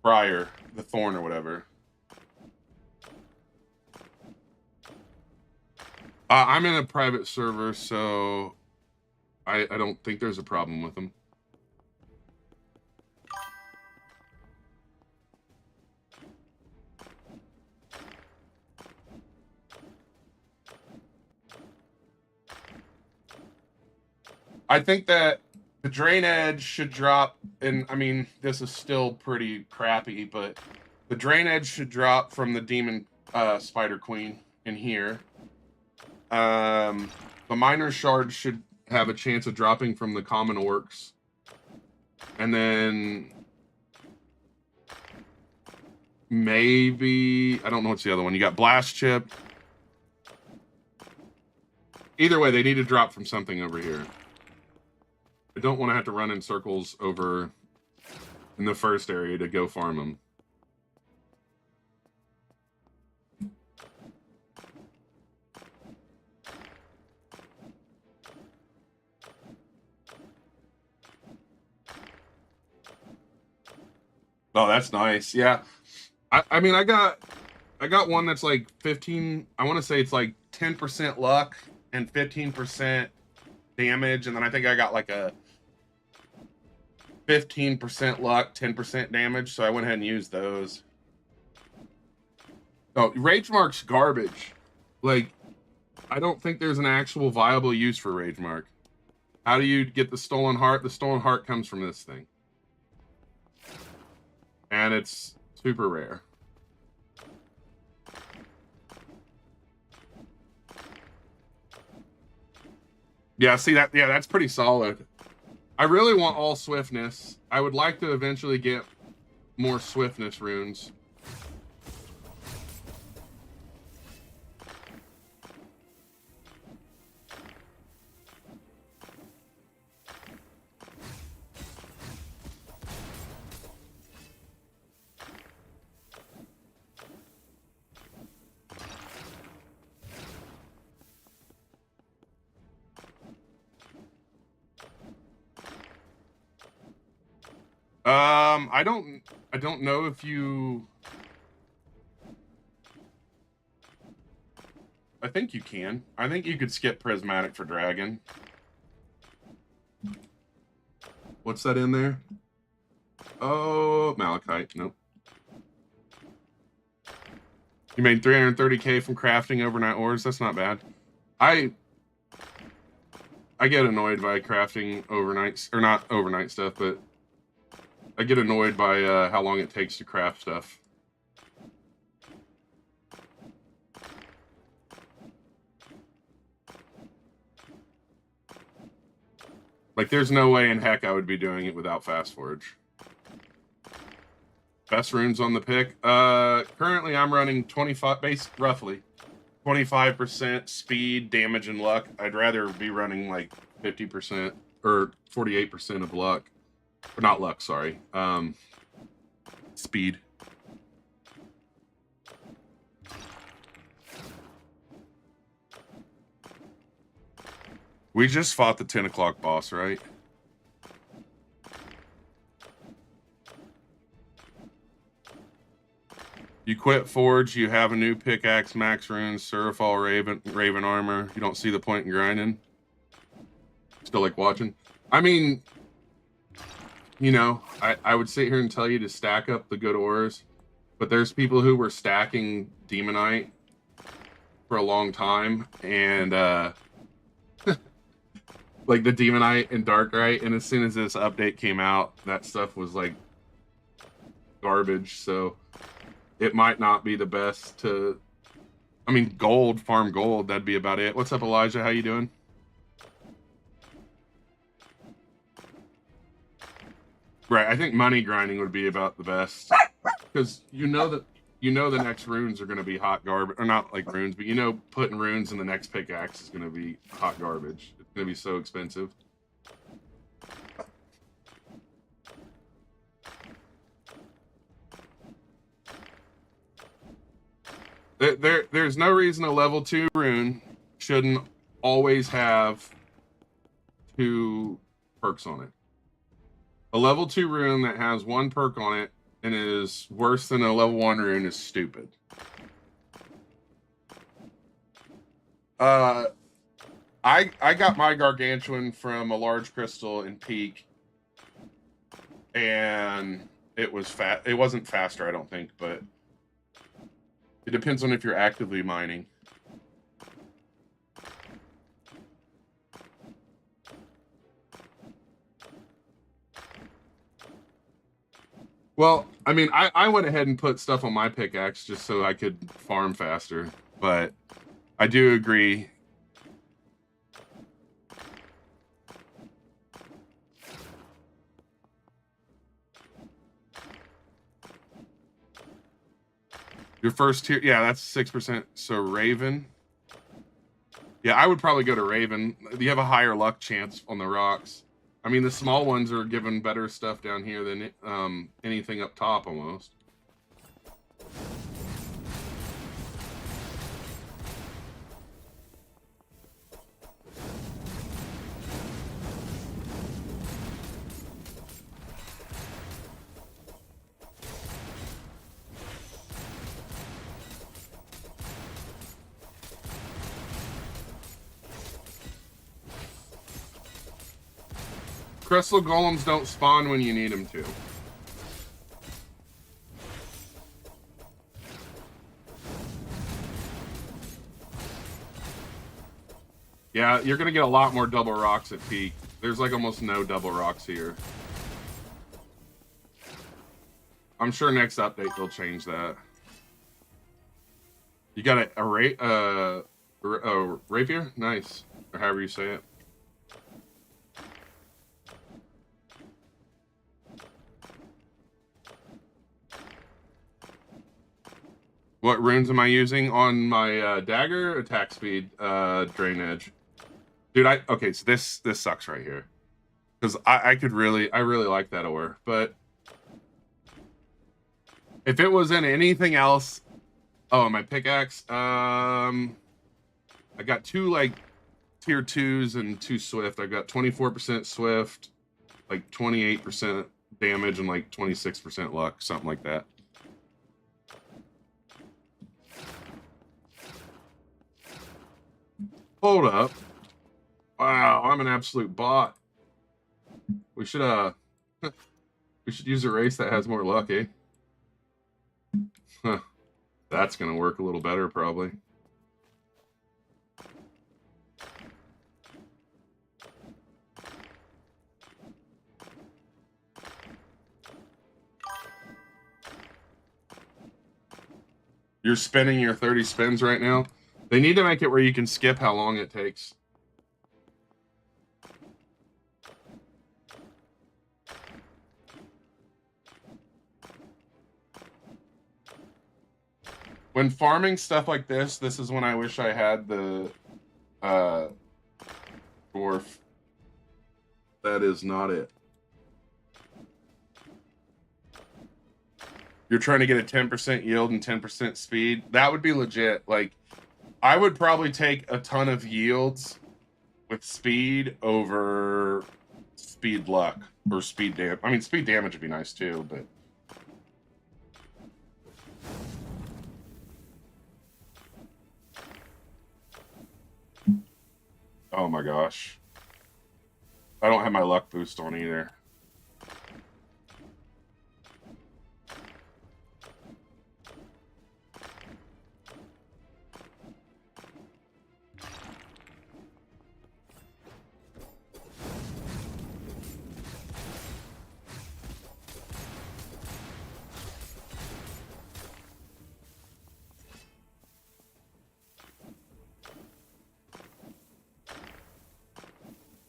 Briar, the Thorn or whatever. I'm in a private server, so I don't think there's a problem with them. I think that the Drain Edge should drop, and I mean, this is still pretty crappy, but the Drain Edge should drop from the Demon Spider Queen in here. The Miner Shard should have a chance of dropping from the Common Orcs. And then maybe, I don't know what's the other one. You got Blast Chip. Either way, they need to drop from something over here. I don't want to have to run in circles over in the first area to go farm them. Oh, that's nice. Yeah. I mean, I got one that's like 15, I want to say it's like 10% luck and 15% damage, and then I think I got like a 15% luck, 10% damage, so I went ahead and used those. Oh, Rage Mark's garbage. Like, I don't think there's an actual viable use for Rage Mark. How do you get the Stolen Heart? The Stolen Heart comes from this thing. And it's super rare. Yeah, see that? Yeah, that's pretty solid. I really want all swiftness. I would like to eventually get more swiftness runes. I don't know if you... I think you can. I think you could skip Prismatic for Dragon. What's that in there? Oh, malachite. Nope. You made 330K from crafting overnight ores. That's not bad. I get annoyed by crafting overnights, or not overnight stuff, but I get annoyed by how long it takes to craft stuff. Like, there's no way in heck I would be doing it without Fast Forge. Best runes on the pick. Currently I'm running 25, roughly 25% speed, damage, and luck. I'd rather be running like 50% or 48% of luck, or not luck. Sorry, speed. We just fought the 10 o'clock boss, right? You quit Forge, you have a new pickaxe, max runes, Surfall, Raven armor. You don't see the point in grinding? Still like watching? I mean, you know, I would sit here and tell you to stack up the good ores, but there's people who were stacking Demonite for a long time, and like the Demonite and Darkrai, and as soon as this update came out, that stuff was like garbage, so it might not be the best to, I mean, gold, farm gold, that'd be about it. What's up, Elijah? How you doing? Right, I think money grinding would be about the best, because you know the next runes are going to be hot garbage, or not like runes, but you know putting runes in the next pickaxe is going to be hot garbage. It's going to be so expensive. There's no reason a level 2 rune shouldn't always have 2 perks on it. A level 2 rune that has 1 perk on it and is worse than a level 1 rune is stupid. I got my gargantuan from a large crystal in Peak, and it was it wasn't faster, I don't think, but it depends on if you're actively mining. Well, I mean, I went ahead and put stuff on my pickaxe just so I could farm faster, but I do agree. Your first tier, yeah, that's 6%. So Raven. Yeah, I would probably go to Raven. You have a higher luck chance on the rocks. I mean, the small ones are given better stuff down here than anything up top, almost. Crystal golems don't spawn when you need them to. Yeah, you're gonna get a lot more double rocks at Peak. There's like almost no double rocks here. I'm sure next update they'll change that. You got a rapier? Nice. Or however you say it. What runes am I using on my dagger? Attack speed, drain edge. Dude, okay, so this sucks right here. Because I really like that ore, but if it was in anything else, oh, my pickaxe, I got 2 like tier 2s and 2 swift. I got 24% swift, like 28% damage, and like 26% luck, something like that. Hold up. Wow, I'm an absolute bot. We should We should use a race that has more luck, eh? Huh. That's gonna work a little better, probably. You're spinning your 30 spins right now? They need to make it where you can skip how long it takes. When farming stuff like this is when I wish I had the dwarf. That is not it. You're trying to get a 10% yield and 10% speed. That would be legit. Like, I would probably take a ton of yields with speed over speed luck or speed damage. I mean, speed damage would be nice too, but. Oh my gosh. I don't have my luck boost on either.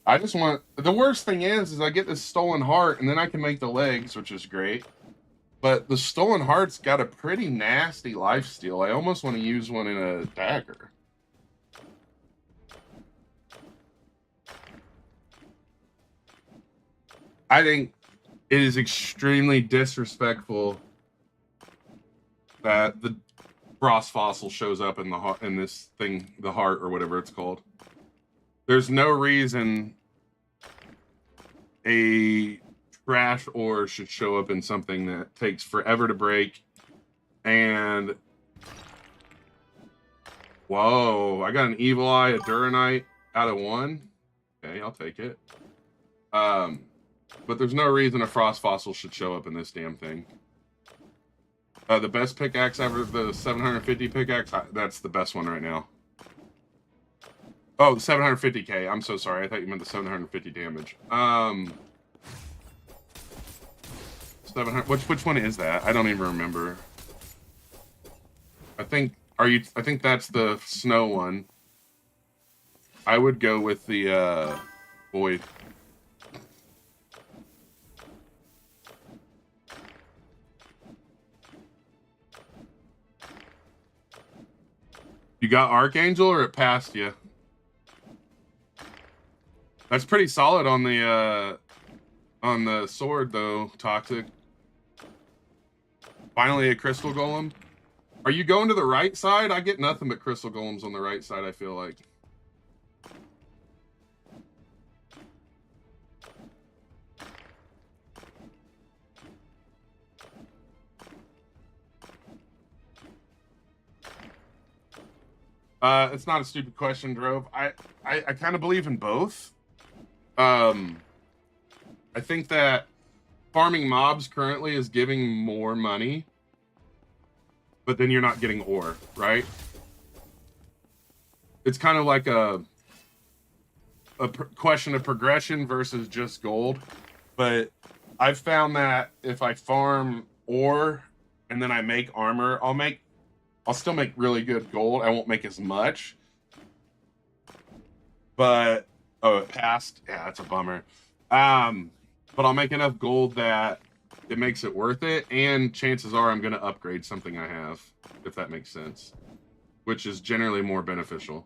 I just want, the worst thing is I get this stolen heart and then I can make the legs, which is great. But the stolen heart's got a pretty nasty lifesteal. I almost want to use one in a dagger. I think it is extremely disrespectful that the frost fossil shows up in this thing, the heart or whatever it's called. There's no reason a trash ore should show up in something that takes forever to break. And whoa, I got an evil eye, a Duranite out of 1. Okay, I'll take it. But there's no reason a frost fossil should show up in this damn thing. The best pickaxe ever, the 750 pickaxe, that's the best one right now. Oh, the 750k. I'm so sorry. I thought you meant the 750 damage. 700. Which one is that? I don't even remember. I think that's the snow one. I would go with the void. You got Archangel or it passed you? That's pretty solid on the sword though, Toxic. Finally a crystal golem. Are you going to the right side? I get nothing but crystal golems on the right side, I feel like. It's not a stupid question, Drove. I kind of believe in both. I think that farming mobs currently is giving more money, but then you're not getting ore, right? It's kind of like a question of progression versus just gold. But I've found that if I farm ore and then I make armor, I'll still make really good gold. I won't make as much. But oh, it passed. Yeah, that's a bummer. But I'll make enough gold that it makes it worth it, and chances are I'm going to upgrade something I have, if that makes sense, which is generally more beneficial.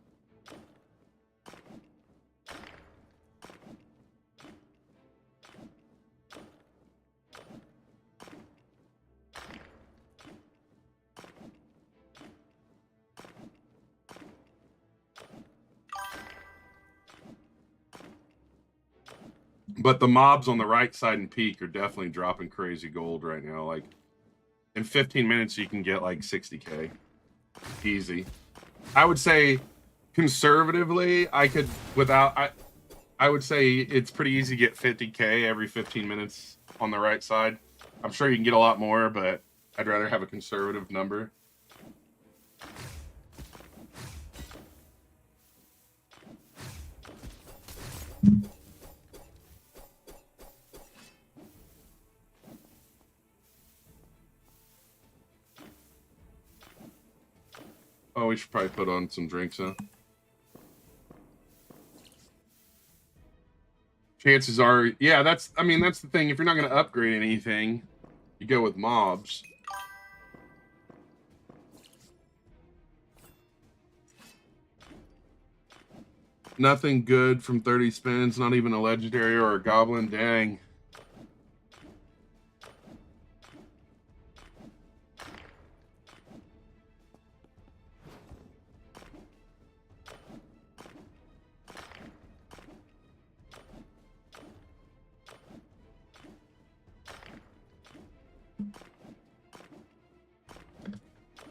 But the mobs on the right side and peak are definitely dropping crazy gold right now. Like, in 15 minutes, you can get like 60k. Easy. I would say, conservatively, I could, I would say it's pretty easy to get 50k every 15 minutes on the right side. I'm sure you can get a lot more, but I'd rather have a conservative number. Oh, we should probably put on some drinks, huh? Chances are, yeah, that's the thing. If you're not going to upgrade anything, you go with mobs. Nothing good from 30 spins, not even a legendary or a goblin. Dang.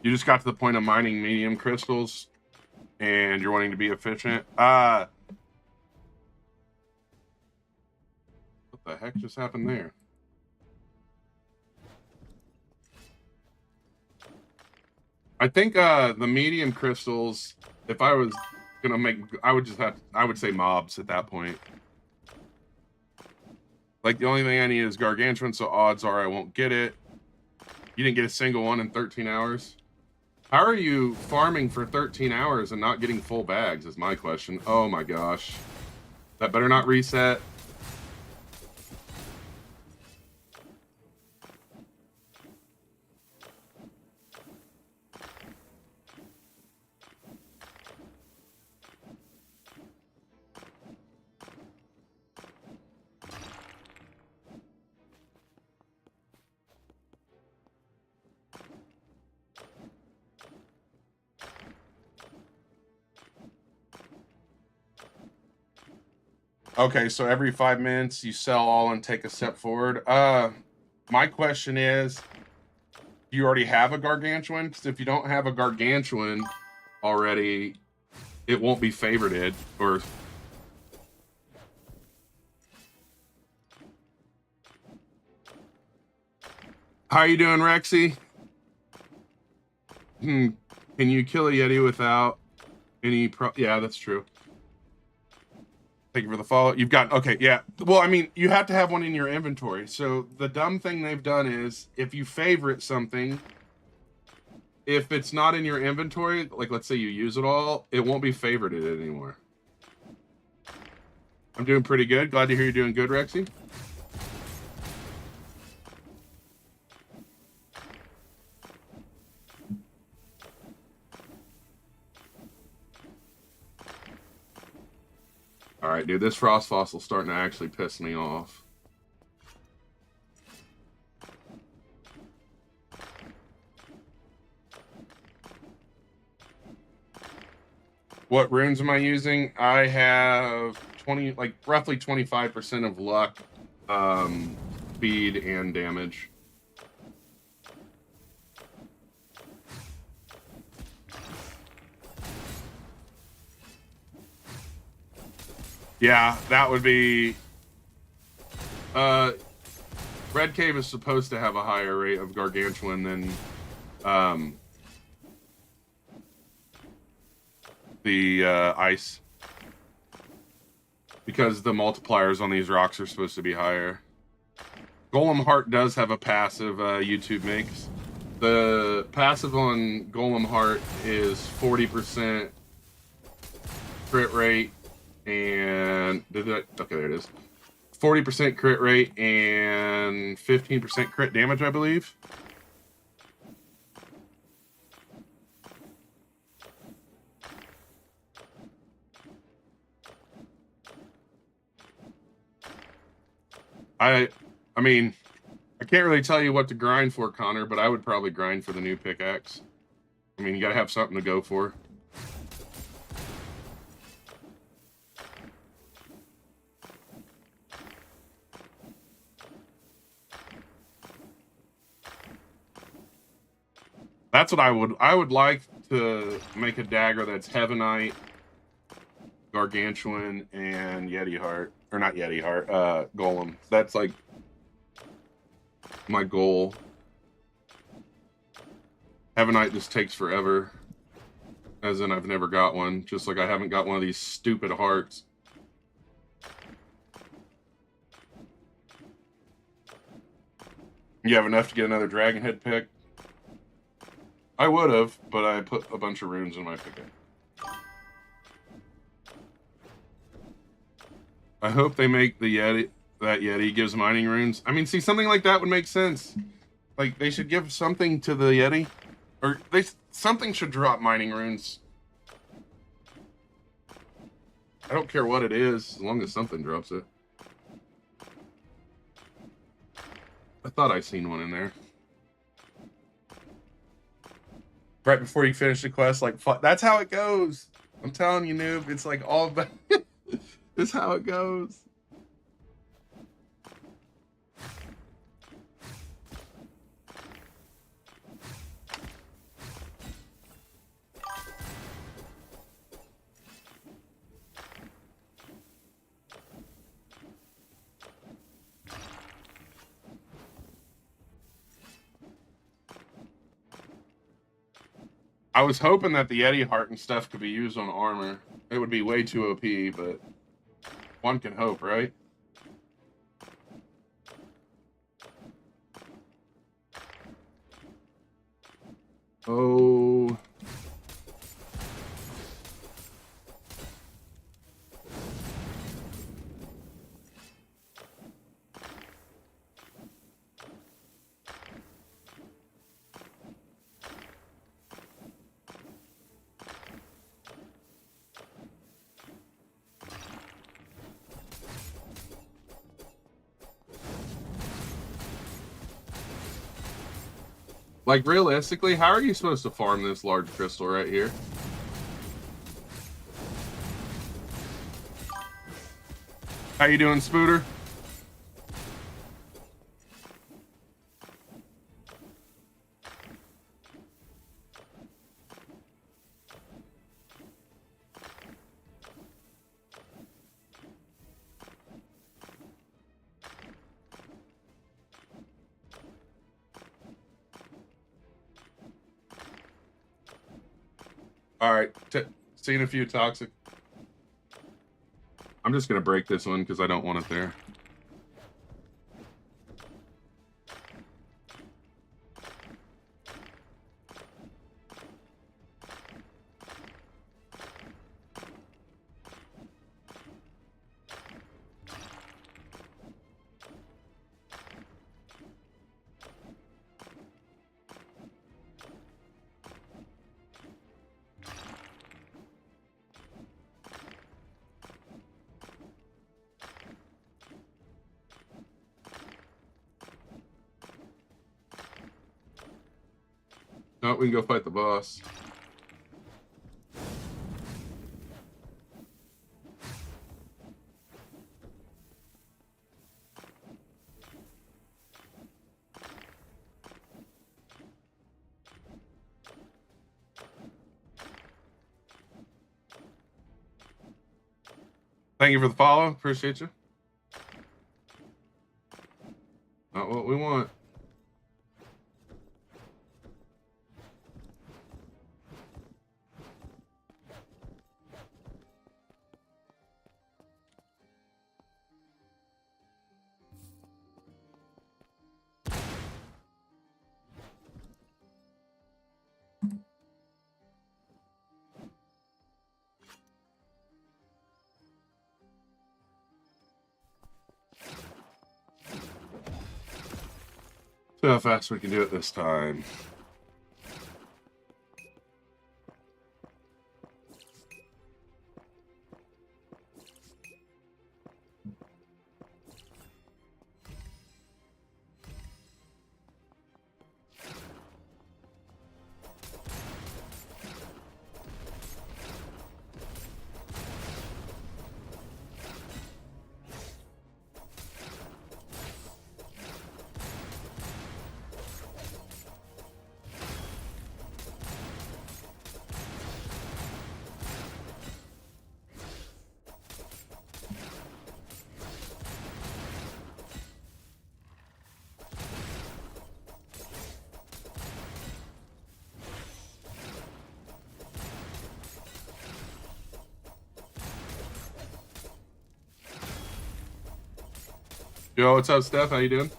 You just got to the point of mining medium crystals and you're wanting to be efficient. What the heck just happened there? I think the medium crystals, if I was gonna make, I would say mobs at that point. Like, the only thing I need is gargantuan, so odds are I won't get it. You didn't get a single one in 13 hours. How are you farming for 13 hours and not getting full bags is my question. Oh my gosh. That better not reset. Okay, so every 5 minutes you sell all and take a step forward. My question is, do you already have a gargantuan? Because if you don't have a gargantuan already, it won't be favorited. Or how you doing, Rexy? Can you kill a Yeti without any yeah, that's true. Thank you for the follow. You've got, okay, yeah. Well, I mean, you have to have one in your inventory. So the dumb thing they've done is, if you favorite something, if it's not in your inventory, like let's say you use it all, it won't be favorited anymore. I'm doing pretty good. Glad to hear you're doing good, Rexy. All right, dude, this frost fossil's starting to actually piss me off. What runes am I using? I have 20, like roughly 25% of luck, speed, and damage. Yeah, that would be... Red Cave is supposed to have a higher rate of gargantuan than the ice, because the multipliers on these rocks are supposed to be higher. Golem Heart does have a passive, YouTube makes. The passive on Golem Heart is 40% crit rate, and okay, there it is. 40% crit rate and 15% crit damage, I believe. I mean, I can't really tell you what to grind for, Connor, but I would probably grind for the new pickaxe. I mean, you gotta have something to go for. That's what I would like to make a dagger that's Heavenite, Gargantuan, and Yeti Heart. Or not Yeti Heart, Golem. That's like my goal. Heavenite just takes forever. As in, I've never got one. Just like I haven't got one of these stupid hearts. You have enough to get another dragon head pick? I would have, but I put a bunch of runes in my picket. I hope they make the Yeti, that Yeti gives mining runes. I mean, see, something like that would make sense. Like, they should give something to the Yeti. Or, something should drop mining runes. I don't care what it is, as long as something drops it. I thought I seen one in there. Right before you finish the quest, like, that's how it goes. I'm telling you, noob, it's like all about... It's how it goes. I was hoping that the Yeti heart and stuff could be used on armor. It would be way too OP, but one can hope, right? Oh. Like, realistically, how are you supposed to farm this large crystal right here? How you doing, Spooter? All right, seen a few toxic. I'm just gonna break this one because I don't want it there. No, we can go fight the boss. Thank you for the follow. Appreciate you. Not what we want. See how fast we can do it this time. Yo, what's up, Steph? How you doing?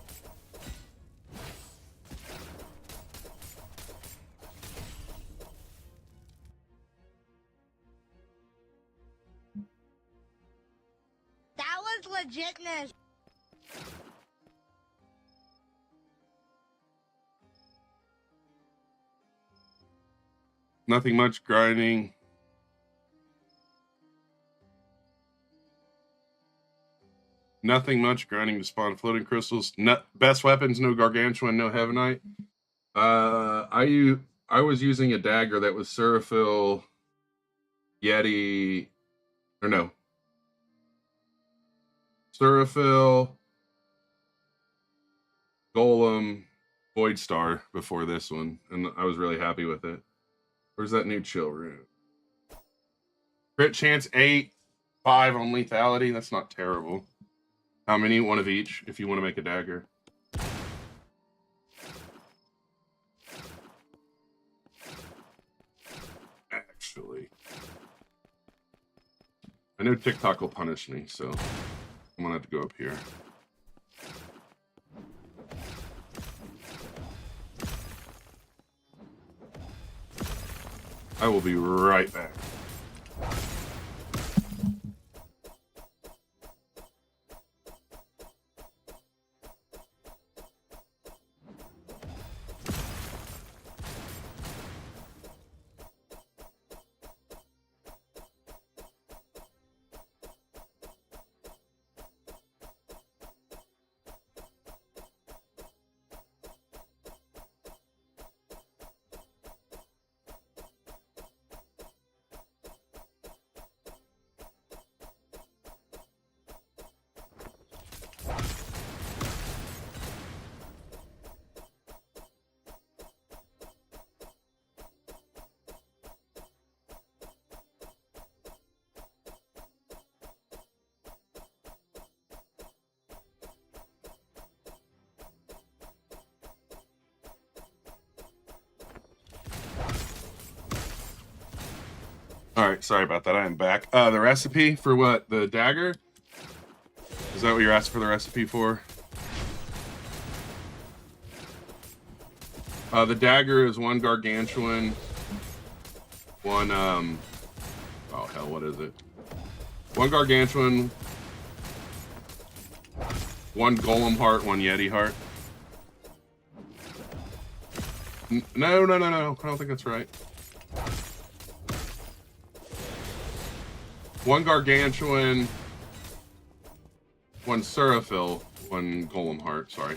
That was legitness. Nothing much grinding. Nothing much grinding to spawn floating crystals. Best weapons, no gargantuan, no heavenite. I was using a dagger that was Seraphil, Yeti, or no. Seraphil, Golem, Void Star before this one, and I was really happy with it. Where's that new chill room? Crit chance 8, 5 on lethality. That's not terrible. How many? One of each, if you want to make a dagger. Actually, I know TikTok will punish me, so I'm gonna have to go up here. I will be right back. All right, sorry about that. I am back. The recipe for what? The dagger? Is that what you're asking for the recipe for? The dagger is 1 gargantuan, 1 oh hell, what is it? 1 gargantuan, 1 golem heart, 1 yeti heart. No. I don't think that's right. 1 gargantuan, 1 Seraphil, 1 golem heart, sorry.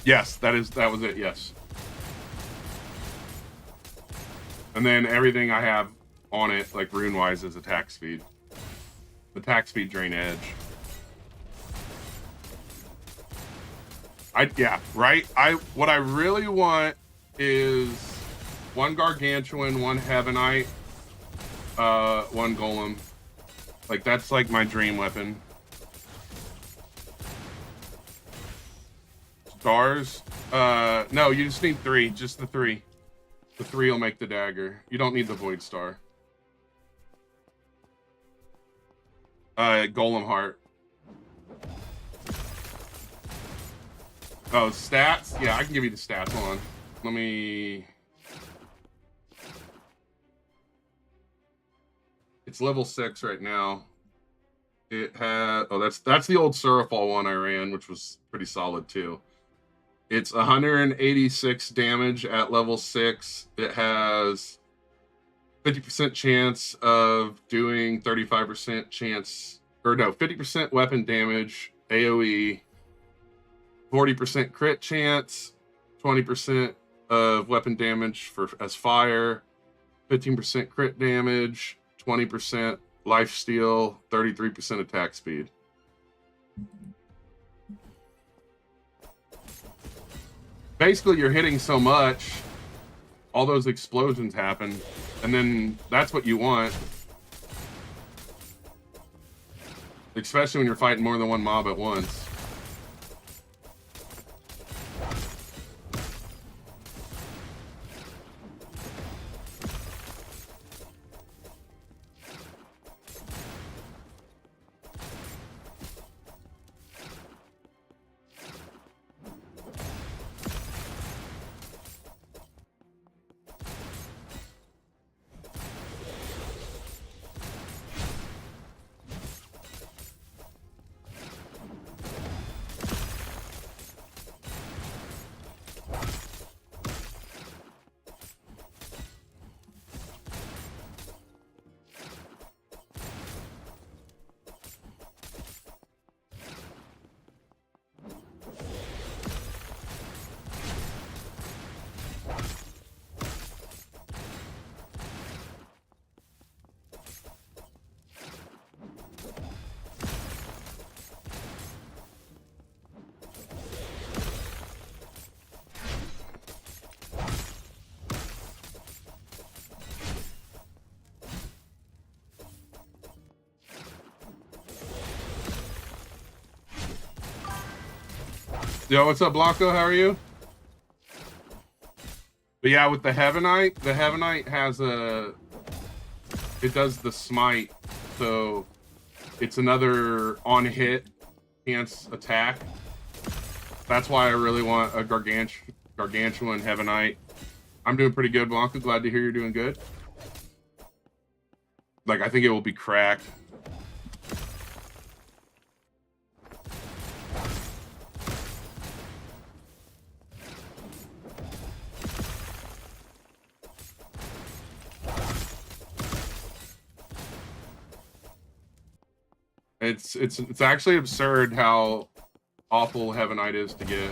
Yes, that was it, yes. And then everything I have on it, like rune-wise, is attack speed. Attack speed, drain edge. What I really want is 1 gargantuan, 1 heavenite, 1 golem. Like, that's like my dream weapon. Stars? No, you just need 3. Just the 3. The 3 will make the dagger. You don't need the void star. Golem heart. Oh, stats? Yeah, I can give you the stats. Hold on. Let me... It's level 6 right now. It had... Oh, that's the old Seraphil one I ran, which was pretty solid, too. It's 186 damage at level 6. It has 50% chance of doing 35% chance... Or no, 50% weapon damage, AoE, 40% crit chance, 20% of weapon damage as fire, 15% crit damage, 20% lifesteal, 33% attack speed. basically you're hitting so much, all those explosions happen, and then that's what you want. Especially when you're fighting more than one mob at once. Yo, what's up, Blanco? How are you? But yeah, with the Heavenite has it does the smite, so it's another on hit chance attack. That's why I really want a gargantuan Heavenite. I'm doing pretty good, Blanco. Glad to hear you're doing good. Like, I think it will be cracked. It's actually absurd how awful Heavenite is to get.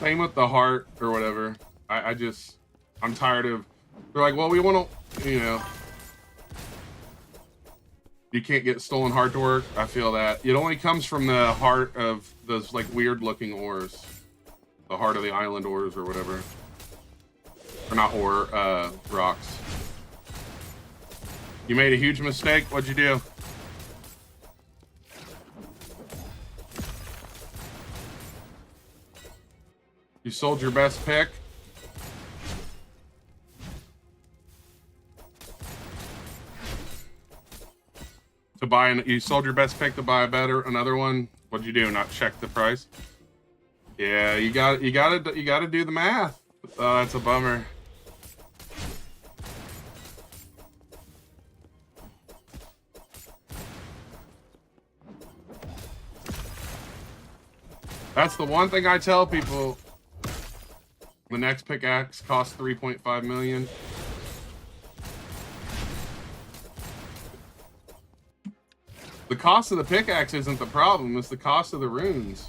Same with the heart or whatever. I'm tired of, they're like, well, we want to, you know, you can't get stolen heart to work. I feel that. It only comes from the heart of those like weird looking ores. The heart of the island ores or whatever. Or not ore, rocks. You made a huge mistake. What'd you do? You sold your best pick? To buy you sold your best pick to buy another one? What'd you do? Not check the price? Yeah, you gotta do the math. Oh, that's a bummer. That's the one thing I tell people. The next pickaxe costs 3.5 million. The cost of the pickaxe isn't the problem, it's the cost of the runes.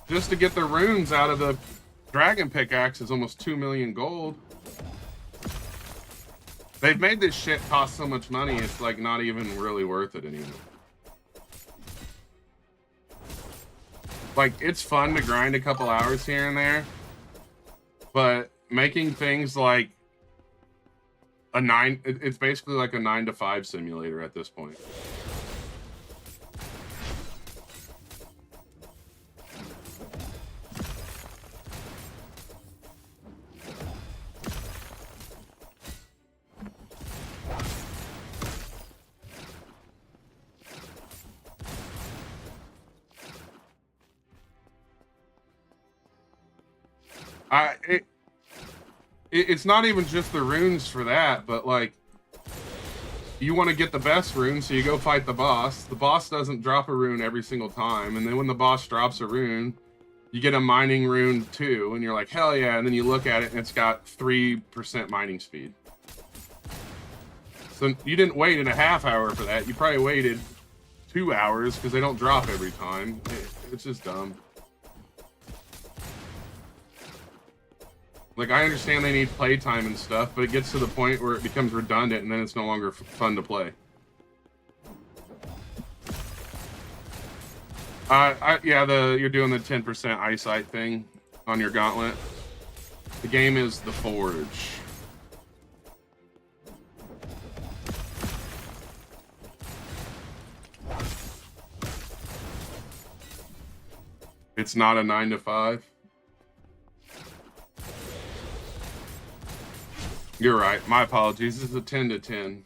Just to get the runes out of the dragon pickaxe is almost 2 million gold. They've made this shit cost so much money, it's like not even really worth it anymore. Like, it's fun to grind a couple hours here and there, but making things like it's basically like a 9 to 5 simulator at this point. It's not even just the runes for that, but like, you want to get the best rune, so you go fight the boss. The boss doesn't drop a rune every single time, and then when the boss drops a rune, you get a mining rune too, and you're like, hell yeah, and then you look at it and it's got 3% mining speed. So you didn't wait in a half hour for that, you probably waited 2 hours, because they don't drop every time. It's just dumb. Like, I understand they need playtime and stuff, but it gets to the point where it becomes redundant and then it's no longer fun to play. Yeah, you're doing the 10% eyesight thing on your gauntlet. The game is The Forge. It's not a 9 to 5. You're right. My apologies. This is a 10 to 10.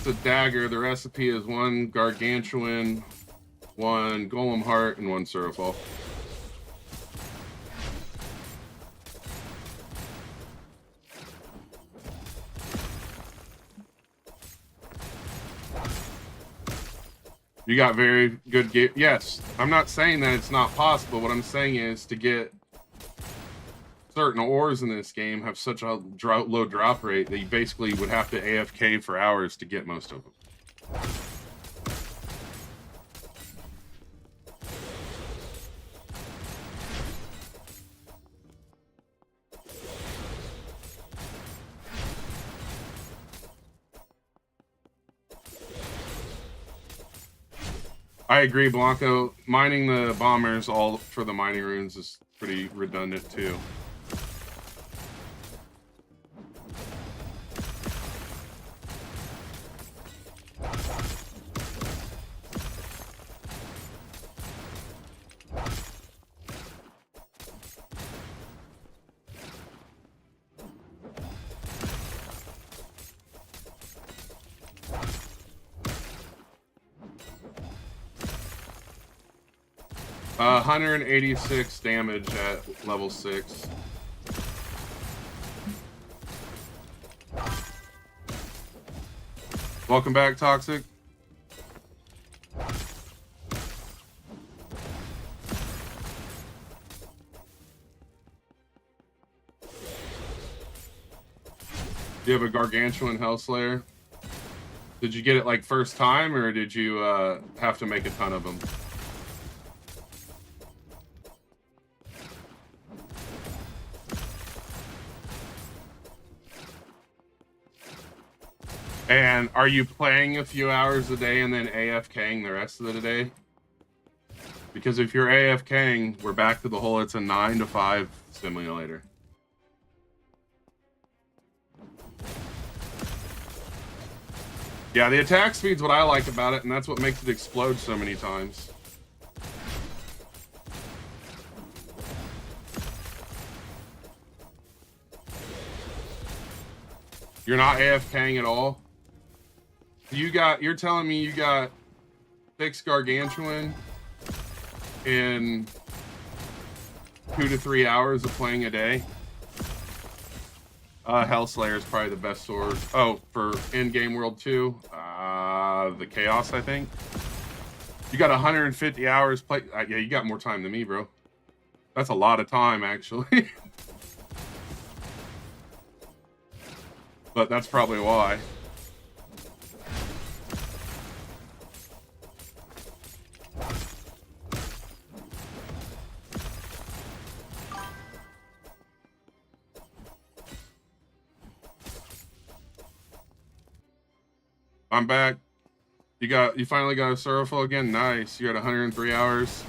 It's a dagger. The recipe is 1 gargantuan, 1 golem heart, and 1 surafall. You got very good gear. Yes, I'm not saying that it's not possible. What I'm saying is to get certain ores in this game have such a low drop rate that you basically would have to AFK for hours to get most of them. I agree, Blanco. Mining the bombers all for the mining runes is pretty redundant too. Uh, 186 damage at level 6. Welcome back, Toxic. Do you have a gargantuan Hellslayer? Did you get it like first time, or did you have to make a ton of them? And are you playing a few hours a day and then AFKing the rest of the day? Because if you're AFKing, we're back to the whole it's a 9 to 5 simulator. Yeah, the attack speed's what I like about it, and that's what makes it explode so many times. You're not AFKing at all? You're telling me you got 6 gargantuan in 2 to 3 hours of playing a day? Hellslayer is probably the best sword. Oh, for in-game world 2, the Chaos, I think. You got 150 hours play. Yeah, you got more time than me, bro. That's a lot of time, actually. But that's probably why. I'm back. You finally got a Surafall again? Nice. You're at 103 hours.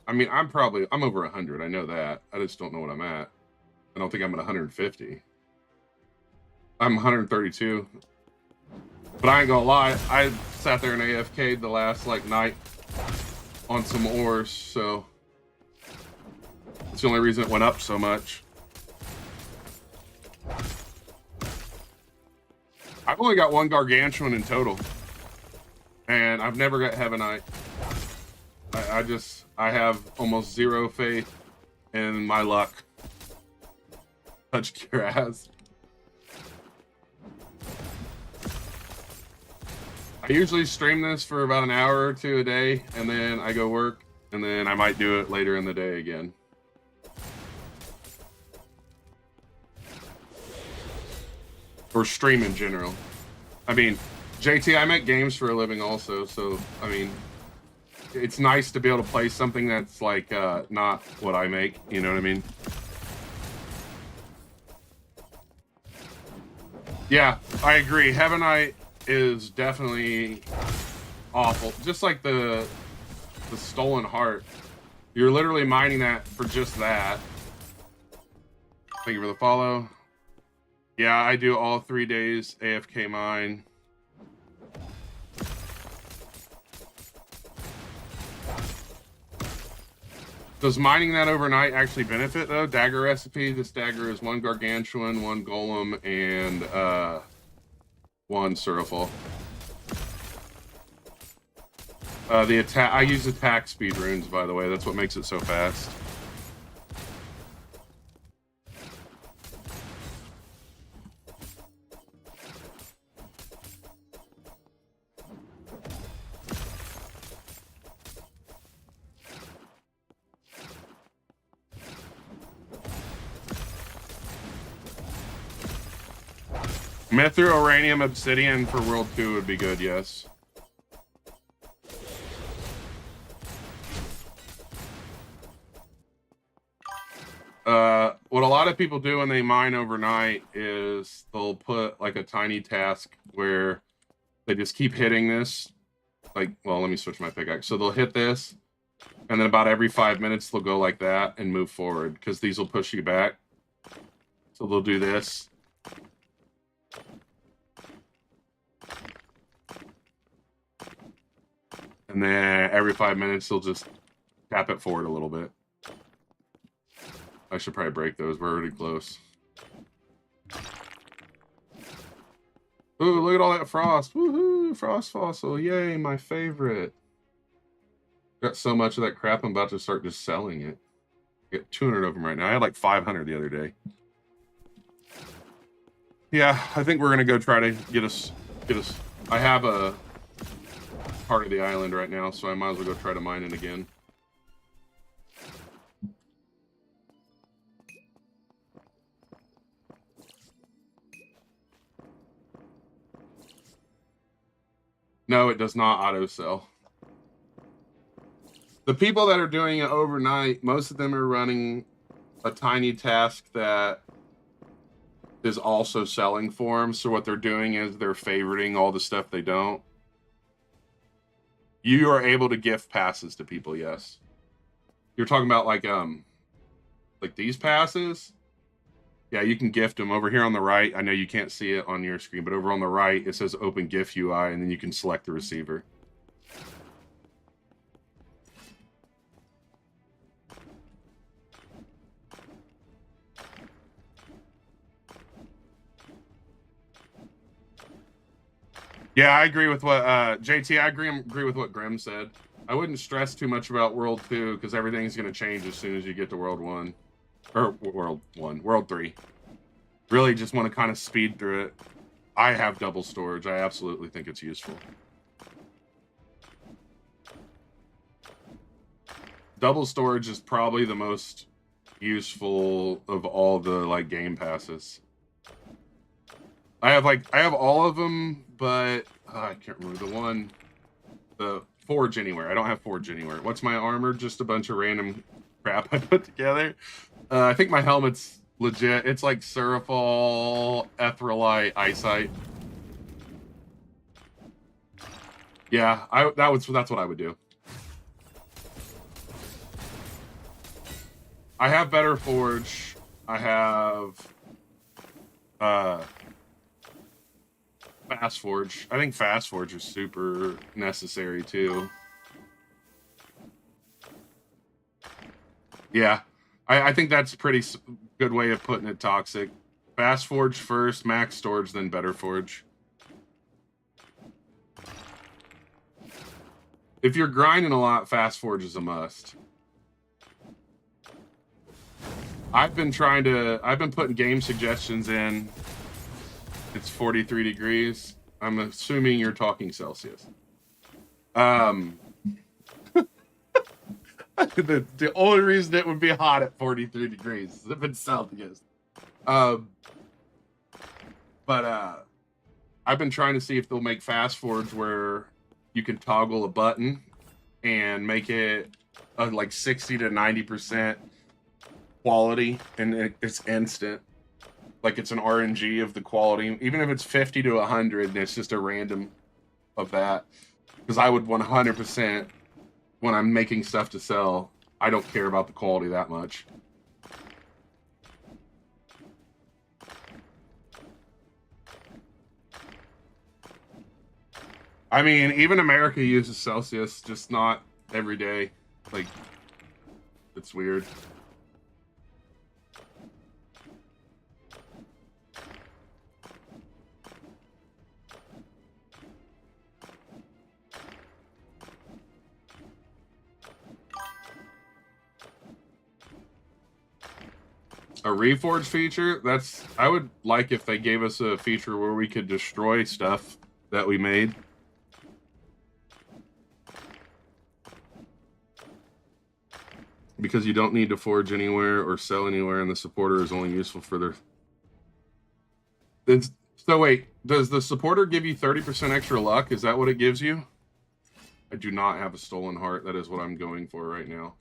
I mean, I'm over 100. I know that. I just don't know what I'm at. I don't think I'm at 150. I'm 132. But I ain't gonna lie, I sat there and AFK'd the last night on some ores, so that's the only reason it went up so much. I've only got 1 gargantuan in total, and I've never got Heavenite. I have almost 0 faith in my luck. Touch your ass. I usually stream this for about an hour or two a day, and then I go work, and then I might do it later in the day again. Or stream in general. I mean, JT, I make games for a living also, so, I mean, it's nice to be able to play something that's, like, not what I make, you know what I mean? Yeah, I agree. Heaven Knight is definitely awful. Just like the Stolen Heart. You're literally mining that for just that. Thank you for the follow. Yeah, I do all 3 days AFK mine. Does mining that overnight actually benefit, though? Dagger recipe. This dagger is 1 gargantuan, 1 golem, and 1 Surafall. The attack. I use attack speed runes, by the way. That's what makes it so fast. Mithril, Uranium, Obsidian for World 2 would be good, yes. What a lot of people do when they mine overnight is they'll put like a tiny task where they just keep hitting this. Like, well, let me switch my pickaxe. So they'll hit this, and then about every 5 minutes they'll go like that and move forward, because these will push you back. So they'll do this. And then every 5 minutes they'll just tap it forward a little bit. I should probably break those. We're already close. Ooh, look at all that frost. Woohoo! Frost fossil. Yay, my favorite. Got so much of that crap, I'm about to start just selling it. Get 200 of them right now. I had like 500 the other day. Yeah, I think we're gonna go try to get us. I have a part of the island right now, so I might as well go try to mine it again. No, it does not auto sell. The people that are doing it overnight, most of them are running a tiny task that is also selling for them. So what they're doing is they're favoriting all the stuff they don't. You are able to gift passes to people, yes. You're talking about like these passes? Yeah, you can gift them. Over here on the right, I know you can't see it on your screen, but over on the right, it says Open Gift UI, and then you can select the receiver. Yeah, I agree with what JT. I agree with what Grim said. I wouldn't stress too much about World 2 because everything's going to change as soon as you get to World 1 or World 3. Really, just want to kind of speed through it. I have double storage. I absolutely think it's useful. Double storage is probably the most useful of all the like game passes. I have all of them, but I can't remember the Forge Anywhere. I don't have Forge Anywhere. What's my armor? Just a bunch of random crap I put together. I think my helmet's legit. It's like Surafall, Etherealite, Eyesight. Yeah, that's what I would do. I have better Forge. I have Fast Forge. I think Fast Forge is super necessary too. Yeah, I think that's a pretty good way of putting it, Toxic. Fast Forge first, Max Storage, then Better Forge. If you're grinding a lot, Fast Forge is a must. I've been putting game suggestions in. It's 43 degrees. I'm assuming you're talking Celsius. The only reason it would be hot at 43 degrees is if it's Celsius. But I've been trying to see if they'll make fast forwards where you can toggle a button and make it like 60 to 90% quality, and it's instant. Like it's an RNG of the quality, even if it's 50 to 100, and it's just a random of that. Because I would 100%, when I'm making stuff to sell, I don't care about the quality that much. I mean, even America uses Celsius, just not every day. Like, it's weird. A reforge feature? I would like if they gave us a feature where we could destroy stuff that we made. Because you don't need to forge anywhere or sell anywhere, and the supporter is only useful for their... So wait, does the supporter give you 30% extra luck? Is that what it gives you? I do not have a stolen heart. That is what I'm going for right now.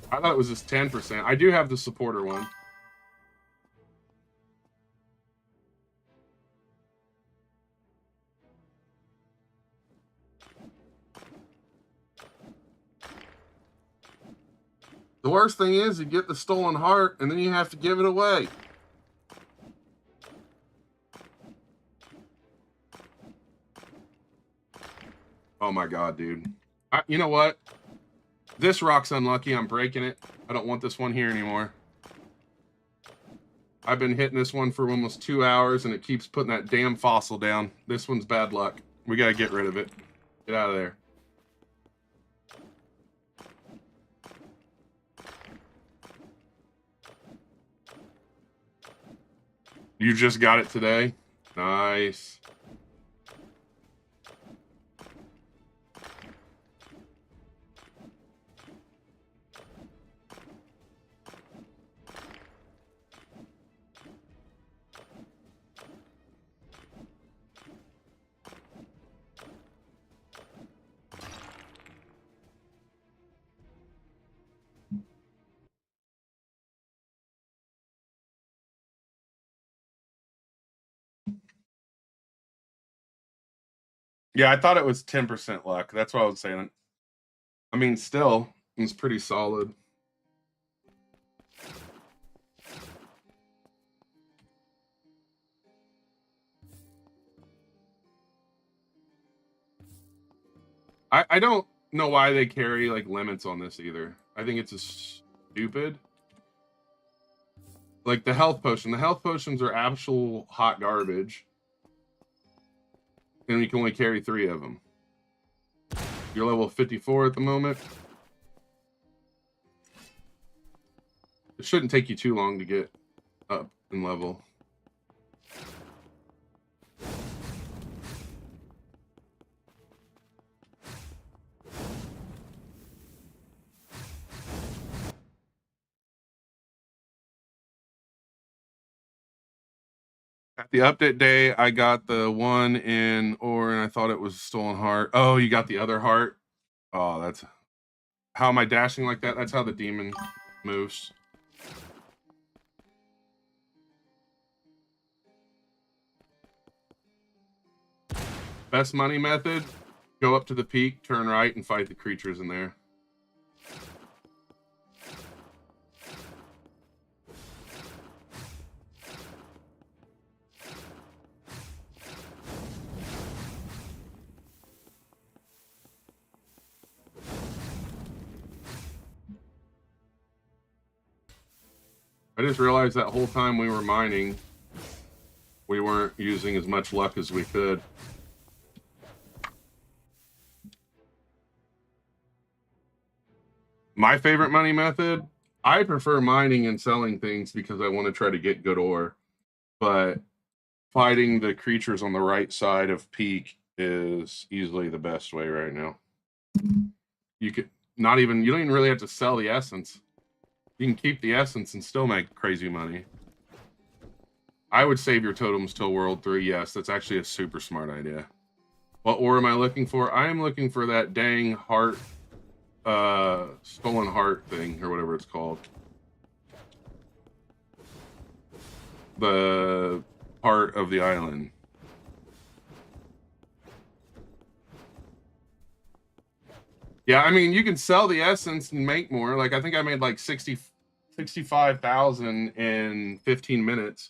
I thought it was just 10%. I do have the supporter one. The worst thing is you get the stolen heart and then you have to give it away. Oh my god, dude. You know what? This rock's unlucky. I'm breaking it. I don't want this one here anymore. I've been hitting this one for almost 2 hours and it keeps putting that damn fossil down. This one's bad luck. We gotta get rid of it. Get out of there. You just got it today? Nice. Yeah, I thought it was 10% luck. That's what I was saying. I mean, still, it's pretty solid. I don't know why they carry like limits on this either. I think it's just stupid. Like the health potion. The health potions are actual hot garbage. And you can only carry 3 of them. You're level 54 at the moment. It shouldn't take you too long to get up in level. At the update day, I got the one in ore and I thought it was stolen heart. Oh, you got the other heart? Oh, that's... How am I dashing like that? That's how the demon moves. Best money method, go up to the peak, turn right, and fight the creatures in there. I just realized that whole time we were mining, we weren't using as much luck as we could. My favorite money method, I prefer mining and selling things because I want to try to get good ore. But fighting the creatures on the right side of peak is easily the best way right now. You don't even really have to sell the essence. You can keep the essence and still make crazy money. I would save your totems till World 3. Yes, that's actually a super smart idea. What ore am I looking for? I am looking for that dang heart, stolen heart thing, or whatever it's called. The part of the island. Yeah, I mean, you can sell the essence and make more. Like, I think I made like 65,000 in 15 minutes.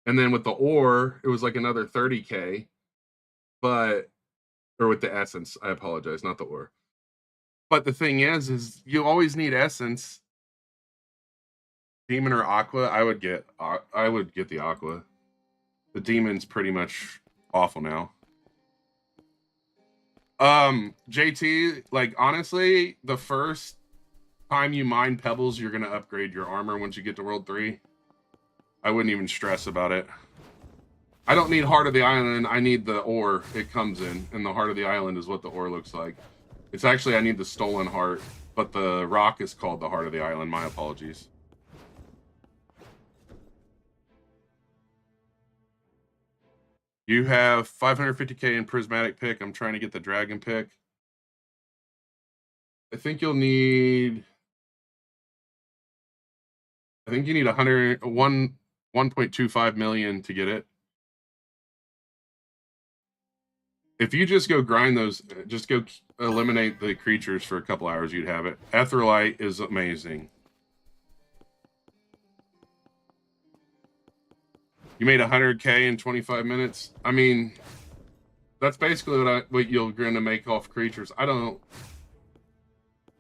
And then with the ore, it was like another 30K. Or with the essence, I apologize, not the ore. But the thing is you always need essence. Demon or aqua, I would get the aqua. The demon's pretty much awful now. JT, like, honestly, the first time you mine pebbles, you're gonna upgrade your armor once you get to World 3. I wouldn't even stress about it. I don't need Heart of the Island, I need the ore it comes in, and the Heart of the Island is what the ore looks like. It's actually, I need the stolen heart, but the rock is called the Heart of the Island. My apologies. You have 550K in prismatic pick. I'm trying to get the dragon pick. I think you need 1.25 million to get it. If you just go grind those, just go eliminate the creatures for a couple hours, you'd have it. Etherlight is amazing. You made 100K in 25 minutes. I mean, that's basically what you're going to make off creatures. I don't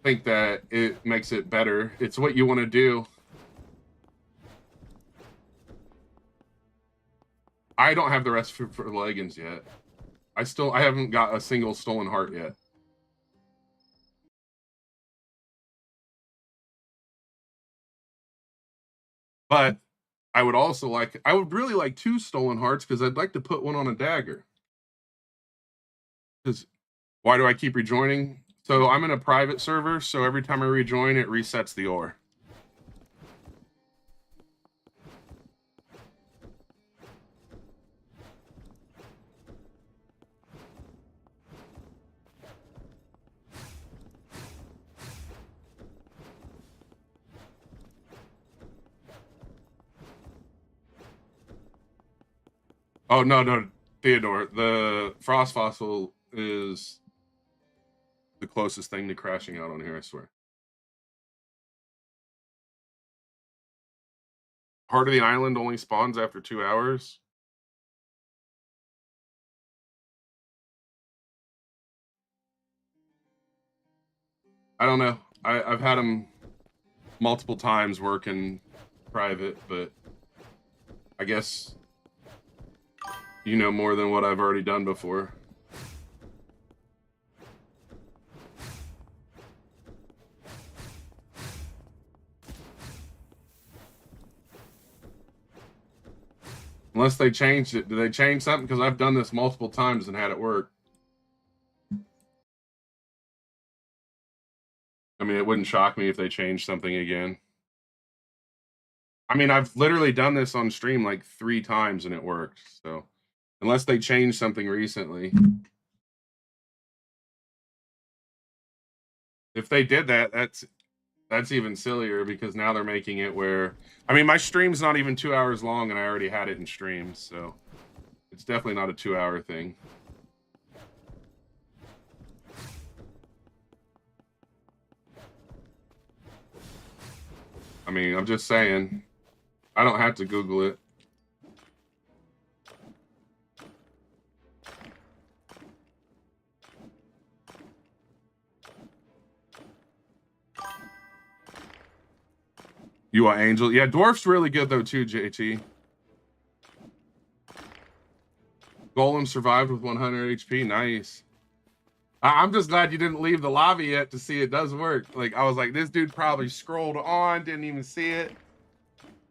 think that it makes it better. It's what you want to do. I don't have the rest for the leggings yet. I haven't got a single stolen heart yet. But I would really like 2 stolen hearts because I'd like to put one on a dagger. Because why do I keep rejoining? So I'm in a private server, so every time I rejoin, it resets the ore. Oh, no, Theodore. The frost fossil is the closest thing to crashing out on here, I swear. Heart of the Island only spawns after 2 hours. I don't know. I've had them multiple times working private, but I guess you know more than what I've already done before. Unless they changed it. Did they change something? Because I've done this multiple times and had it work. I mean, it wouldn't shock me if they changed something again. I mean, I've literally done this on stream like 3 times and it worked. So, unless they changed something recently. If they did that, that's even sillier because now they're making it where, I mean, my stream's not even 2 hours long and I already had it in stream, so it's definitely not a 2-hour thing. I mean, I'm just saying, I don't have to Google it. You want Angel? Yeah, Dwarf's really good though too, JT. Golem survived with 100 HP. Nice. I'm just glad you didn't leave the lobby yet to see it does work. Like, I was like, this dude probably scrolled on, didn't even see it.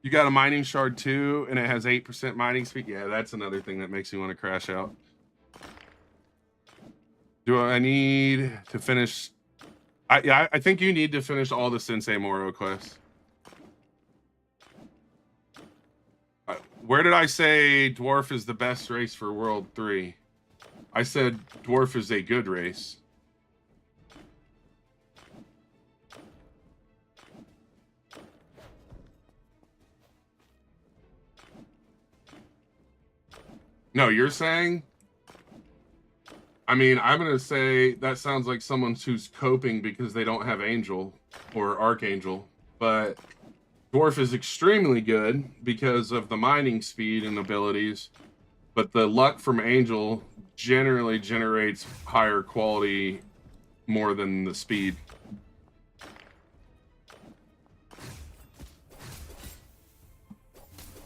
You got a mining shard too, and it has 8% mining speed. Yeah, that's another thing that makes me want to crash out. Do I need to finish? I think you need to finish all the Sensei Moro quests. Where did I say Dwarf is the best race for World 3? I said Dwarf is a good race. No, you're saying? I mean, I'm going to say that sounds like someone who's coping because they don't have Angel or Archangel. But Dwarf is extremely good because of the mining speed and abilities. But the luck from Angel generally generates higher quality more than the speed.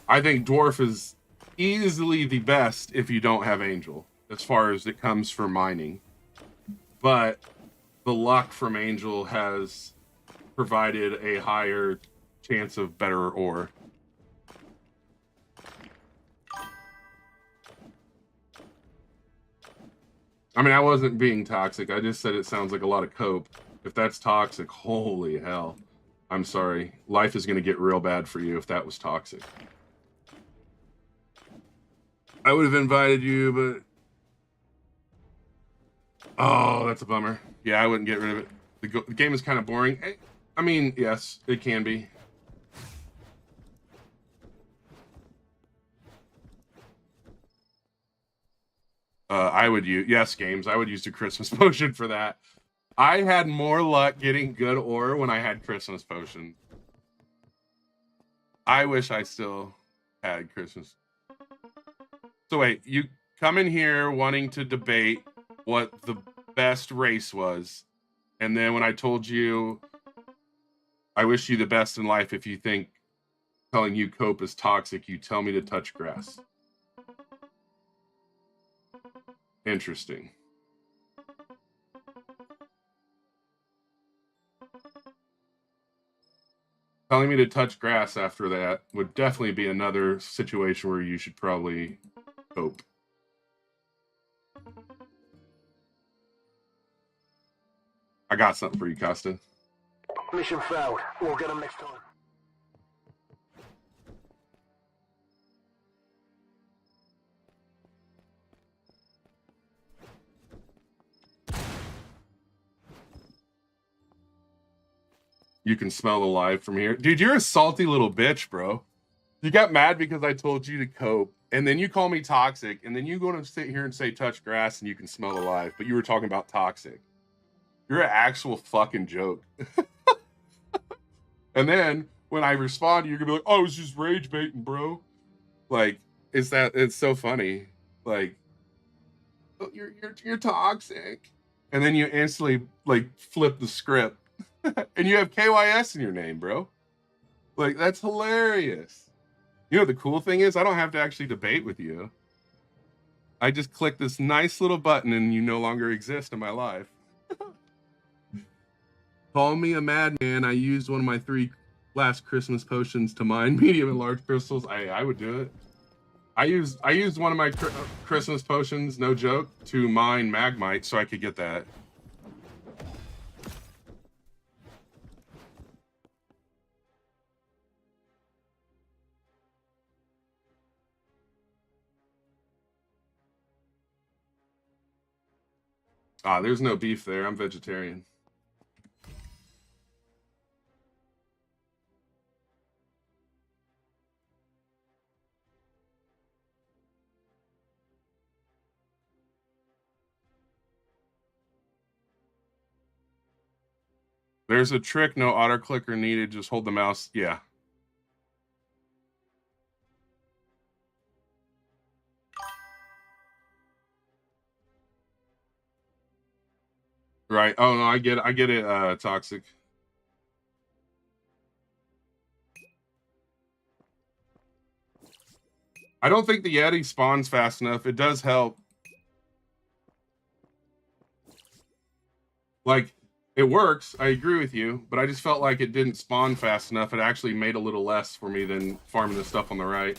I think Dwarf is easily the best if you don't have Angel, as far as it comes for mining. But the luck from Angel has provided a higher chance of better ore. I mean, I wasn't being toxic. I just said it sounds like a lot of cope. If that's toxic, holy hell. I'm sorry. Life is going to get real bad for you if that was toxic. I would have invited you, but... Oh, that's a bummer. Yeah, I wouldn't get rid of it. The game is kind of boring. I mean, yes, it can be. I would use... Yes, games. I would use the Christmas potion for that. I had more luck getting good ore when I had Christmas potion. I wish I still had Christmas. So wait, you come in here wanting to debate what the best race was. And then when I told you, I wish you the best in life, if you think telling you cope is toxic, you tell me to touch grass. Interesting. Telling me to touch grass after that would definitely be another situation where you should probably cope. I got something for you, Costa. Mission failed. We'll get them next time. You can smell the live from here. Dude, you're a salty little bitch, bro. You got mad because I told you to cope, and then you call me toxic, and then you go to sit here and say touch grass and you can smell the live, but you were talking about toxic. You're an actual fucking joke. And then when I respond, you're gonna be like, "Oh, it's just rage baiting, bro." Like, it's so funny. Like, oh, you're toxic, and then you instantly like flip the script, and you have KYS in your name, bro. Like, that's hilarious. You know, the cool thing is I don't have to actually debate with you. I just click this nice little button and you no longer exist in my life. Call me a madman. I used one of my 3 last Christmas potions to mine medium and large crystals. I would do it. I used one of my Christmas potions, no joke, to mine magmite so I could get that. Ah, there's no beef there. I'm vegetarian. There's a trick, no auto clicker needed. Just hold the mouse. Yeah. Right. Oh no, I get it, toxic. I don't think the Yeti spawns fast enough. It does help. Like, it works. I agree with you, but I just felt like it didn't spawn fast enough. It actually made a little less for me than farming the stuff on the right.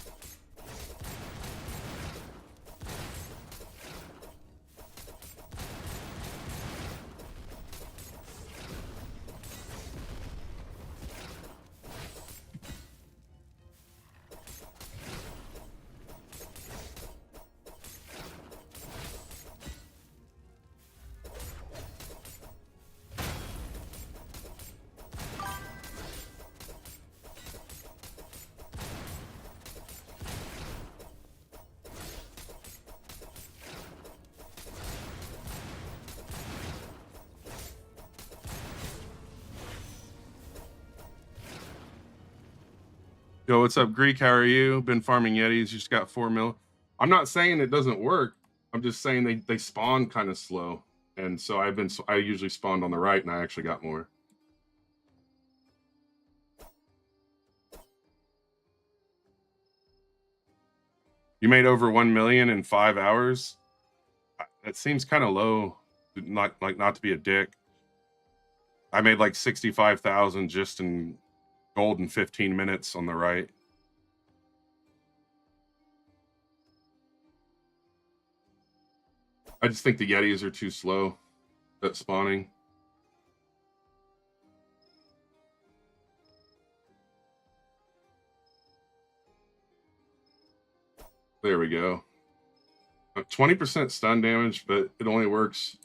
Yo, what's up, Greek? How are you? Been farming Yetis. You just got 4 mil. I'm not saying it doesn't work. I'm just saying they spawn kind of slow. And so I usually spawned on the right and I actually got more. You made over 1 million in 5 hours? That seems kind of low. Not to be a dick. I made like 65,000 just in gold in 15 minutes on the right. I just think the Yetis are too slow at spawning. There we go. 20% stun damage, but it only works.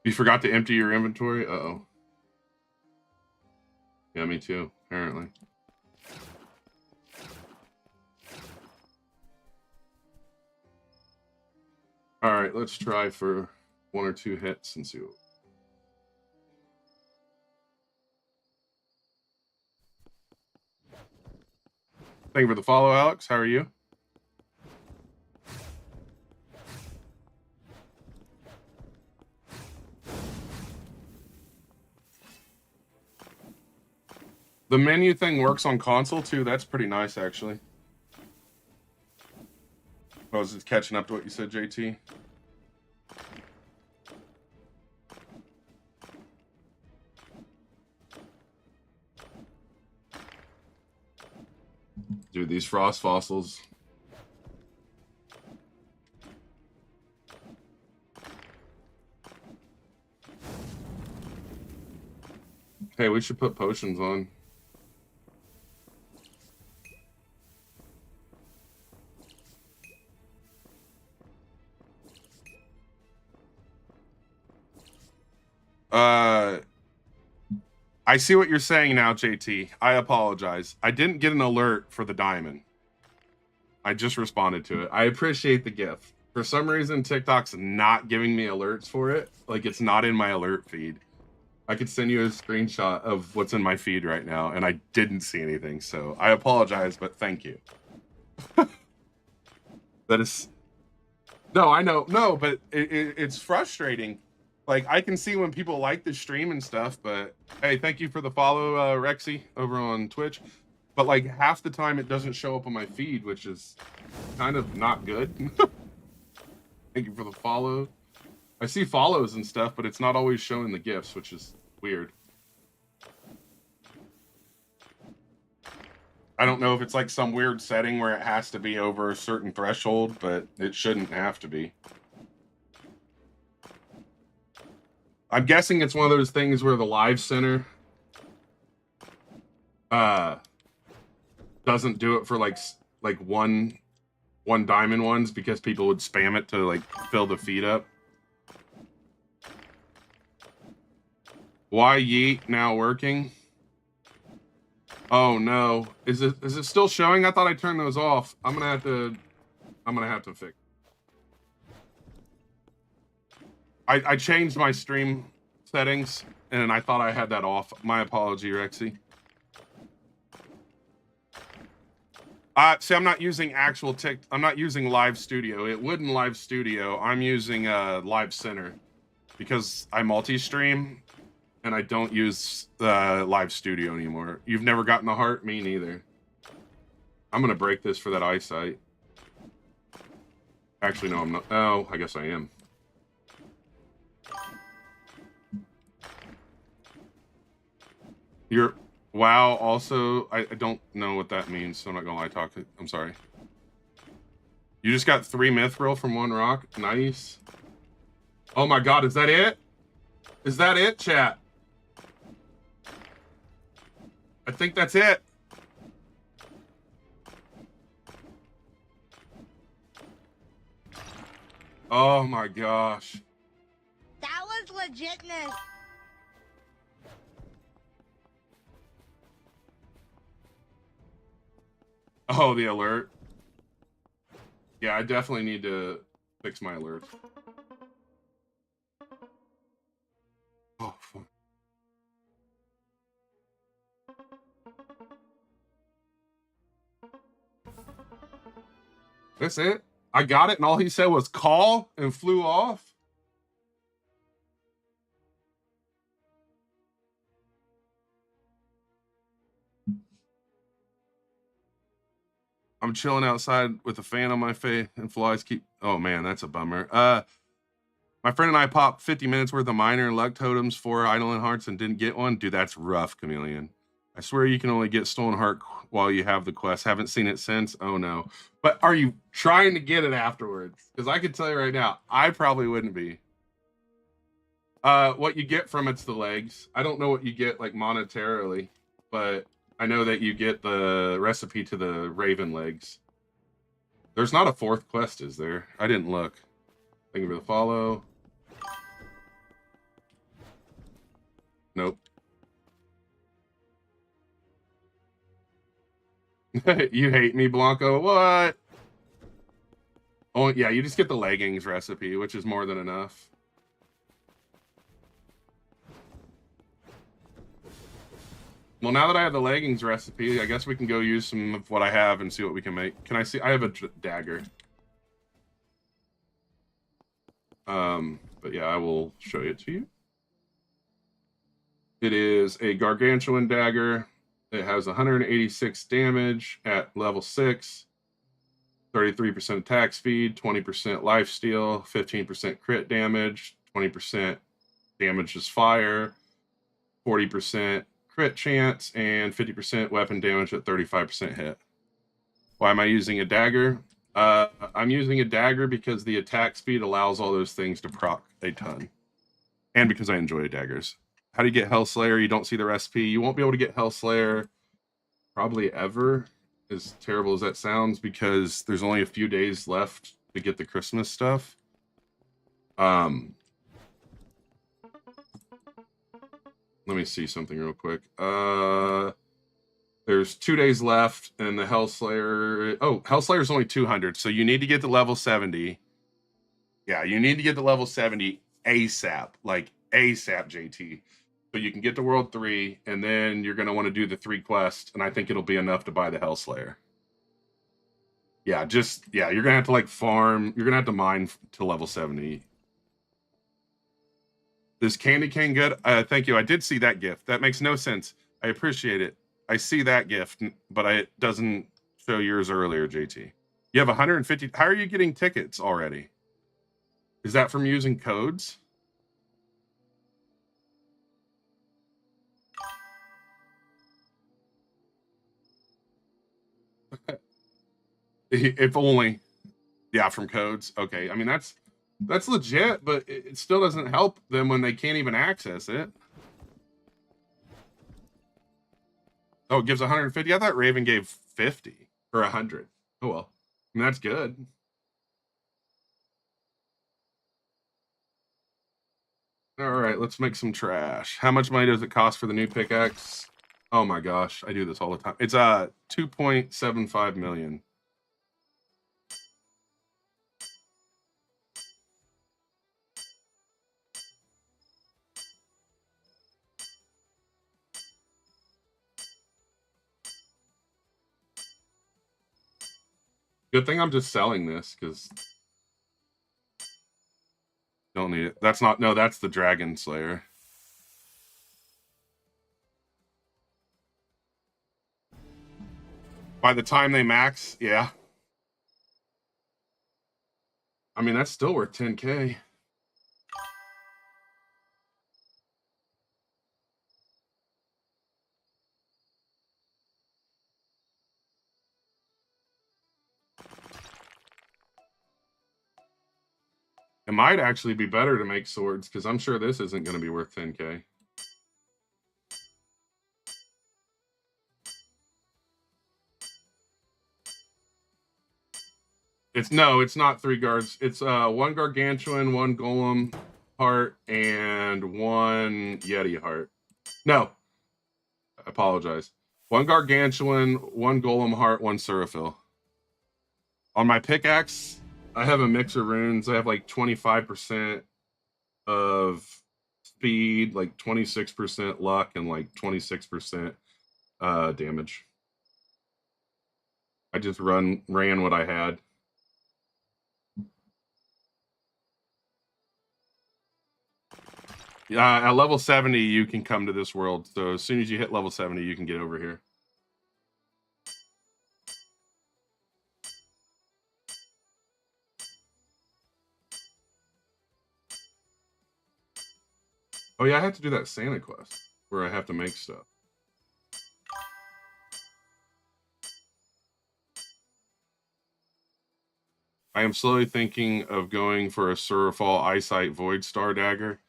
You forgot to empty your inventory? Uh-oh. Yeah, me too, apparently. All right, let's try for 1 or 2 hits and see what... Thank you for the follow, Alex. How are you? The menu thing works on console too. That's pretty nice, actually. I was just catching up to what you said, JT. Dude, these frost fossils. Hey, we should put potions on. I see what you're saying now, JT. I apologize. I didn't get an alert for the diamond. I just responded to it. I appreciate the gift. For some reason, TikTok's not giving me alerts for it. Like, it's not in my alert feed. I could send you a screenshot of what's in my feed right now, and I didn't see anything. So I apologize, but thank you. That is... No, I know. No, but it's frustrating. Like, I can see when people like the stream and stuff, but hey, thank you for the follow, Rexy, over on Twitch. But like half the time it doesn't show up on my feed, which is kind of not good. Thank you for the follow. I see follows and stuff, but it's not always showing the gifts, which is weird. I don't know if it's like some weird setting where it has to be over a certain threshold, but it shouldn't have to be. I'm guessing it's one of those things where the live center doesn't do it for like one diamond ones because people would spam it to like fill the feed up. Why Yeet now working? Oh no. Is it still showing? I thought I turned those off. I'm gonna have to fix. I changed my stream settings and I thought I had that off. My apology, Rexy. See, I'm not using actual I'm not using Live Studio. It would in Live Studio. I'm using Live Center because I multi-stream and I don't use Live Studio anymore. You've never gotten the heart? Me neither. I'm gonna break this for that eyesight. Actually, no, I'm not. Oh, I guess I am. You're... Wow, also, I don't know what that means, so I'm not gonna lie, I'm sorry. You just got 3 mithril from 1 rock? Nice. Oh my god, is that it? Is that it, chat? I think that's it. Oh my gosh. That was legitness. Oh, the alert. Yeah, I definitely need to fix my alert. Oh, fuck. That's it? I got it, and all he said was call and flew off? I'm chilling outside with a fan on my face, and flies keep... Oh, man, that's a bummer. My friend and I popped 50 minutes worth of minor and luck totems, 4 idling hearts, and didn't get one. Dude, that's rough, Chameleon. I swear you can only get stolen heart while you have the quest. Haven't seen it since. Oh, no. But are you trying to get it afterwards? Because I can tell you right now, I probably wouldn't be. What you get from it's the legs. I don't know what you get, like, monetarily, but I know that you get the recipe to the raven legs. There's not a 4th quest, is there? I didn't look. Thank you for the follow. Nope. You hate me, Blanco. What? Oh, yeah, you just get the leggings recipe, which is more than enough. Well, now that I have the leggings recipe, I guess we can go use some of what I have and see what we can make. Can I see? I have a dagger. But yeah, I will show it to you. It is a gargantuan dagger. It has 186 damage at level 6, 33% attack speed, 20% lifesteal, 15% crit damage, 20% damage as fire, 40% crit chance, and 50% weapon damage at 35% hit. Why am I using a dagger? I'm using a dagger because the attack speed allows all those things to proc a ton. And because I enjoy daggers. How do you get Hellslayer? You don't see the recipe. You won't be able to get Hellslayer probably ever, as terrible as that sounds, because there's only a few days left to get the Christmas stuff. Let me see something real quick. There's 2 days left, and the Hellslayer... Oh, Hellslayer's only 200, so you need to get to level 70. Yeah, you need to get to level 70 ASAP. Like, ASAP, JT. So you can get to World 3, and then you're going to want to do the 3 quests, and I think it'll be enough to buy the Hellslayer. Yeah, you're going to have to, like, farm. You're going to have to mine to level 70. Is Candy Cane good? Thank you. I did see that gift. That makes no sense. I appreciate it. I see that gift, but it doesn't show yours earlier, JT. You have 150. How are you getting tickets already? Is that from using codes? If only. Yeah, from codes. Okay. I mean, that's legit, but it still doesn't help them when they can't even access it. Oh, it gives 150? I thought Raven gave 50 or 100. Oh, well. I mean, that's good. All right, let's make some trash. How much money does it cost for the new pickaxe? Oh my gosh, I do this all the time. It's 2.75 million. Good thing I'm just selling this, because don't need it. That's not... No, that's the Dragon Slayer. By the time they max, yeah. I mean, that's still worth 10K. It might actually be better to make swords, because I'm sure this isn't going to be worth 10K. It's not 3 guards. It's 1 gargantuan, 1 golem heart, and 1 yeti heart. No, I apologize. 1 gargantuan, 1 golem heart, 1 seraphil. On my pickaxe, I have a mix of runes. I have like 25% of speed, like 26% luck, and like 26% damage. I just ran what I had. At level 70, you can come to this world. So as soon as you hit level 70, you can get over here. Oh yeah, I have to do that Santa quest where I have to make stuff. I am slowly thinking of going for a Surafall Eyesight Void Star Dagger.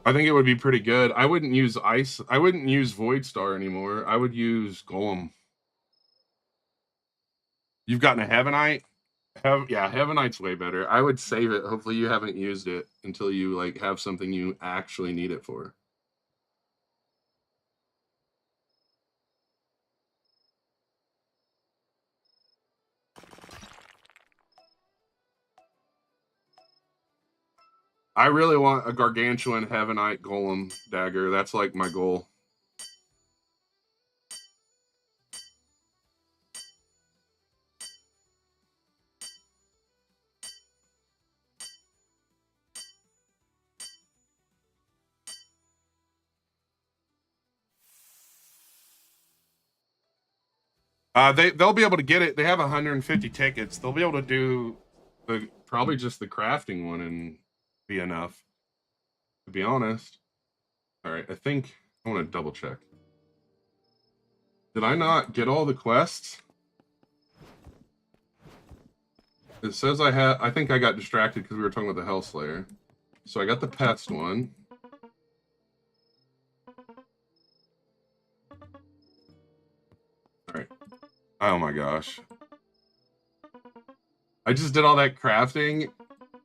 I think it would be pretty good. I wouldn't use Void Star anymore. I would use Golem. You've gotten a Heavenite? Heavenite's way better. I would save it. Hopefully you haven't used it until you like have something you actually need it for. I really want a Gargantuan Heavenite Golem Dagger. That's like my goal. They'll be able to get it. They have 150 tickets. They'll be able to do probably just the crafting one and be enough. To be honest. All right, I think I want to double check. Did I not get all the quests? It says I had. I think I got distracted because we were talking about the Hellslayer. So I got the pest one. All right. Oh my gosh. I just did all that crafting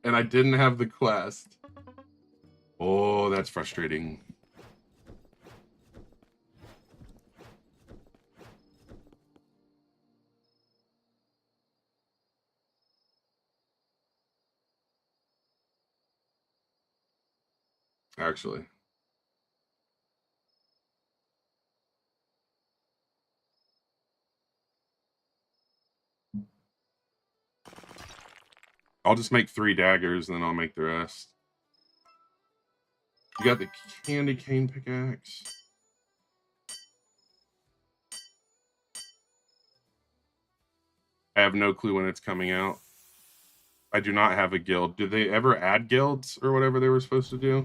and I didn't have the quest. Oh, that's frustrating. Actually. I'll just make 3 daggers, and then I'll make the rest. You got the candy cane pickaxe. I have no clue when it's coming out. I do not have a guild. Did they ever add guilds or whatever they were supposed to do?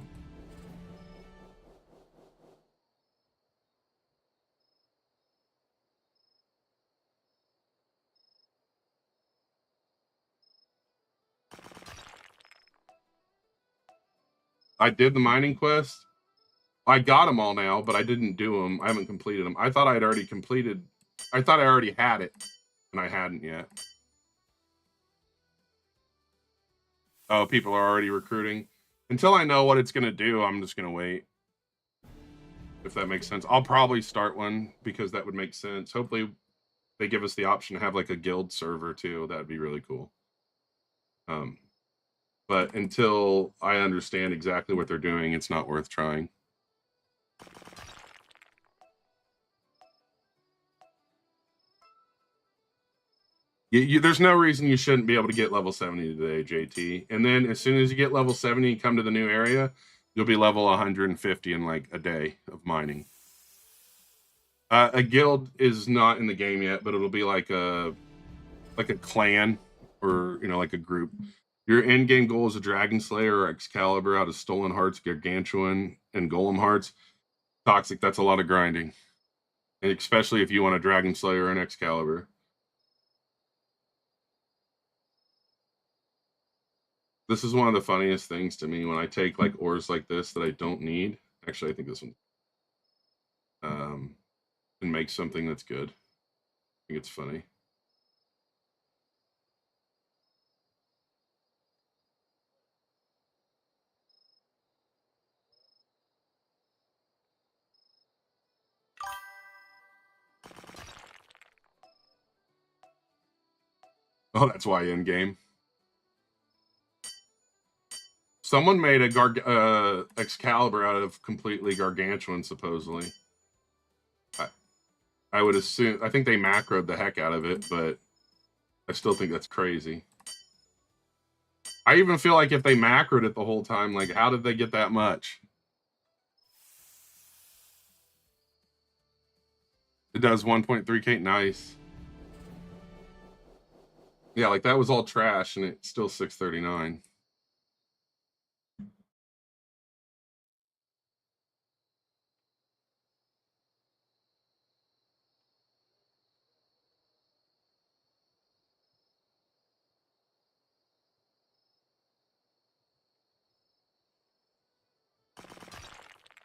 I did the mining quest. I got them all now, but I didn't do them. I haven't completed them. I thought I had already completed. I thought I already had it, and I hadn't yet. Oh, people are already recruiting. Until I know what it's going to do, I'm just going to wait. If that makes sense. I'll probably start one because that would make sense. Hopefully they give us the option to have like a guild server too. That'd be really cool. But until I understand exactly what they're doing, it's not worth trying. There's no reason you shouldn't be able to get level 70 today, JT. And then as soon as you get level 70 and come to the new area, you'll be level 150 in like a day of mining. A guild is not in the game yet, but it'll be like a clan or like a group. Your end game goal is a Dragon Slayer or Excalibur out of Stolen Hearts, Gargantuan, and Golem Hearts. Toxic, that's a lot of grinding. And especially if you want a Dragon Slayer or an Excalibur. This is one of the funniest things to me when I take like ores like this that I don't need. Actually, I think this one and make something that's good. I think it's funny. Oh, that's why in game. Someone made a Excalibur out of completely Gargantuan, supposedly. I would assume. I think they macroed the heck out of it, but I still think that's crazy. I even feel like if they macroed it the whole time, like, how did they get that much? It does 1.3K. Nice. Yeah, like that was all trash, and it's still 639.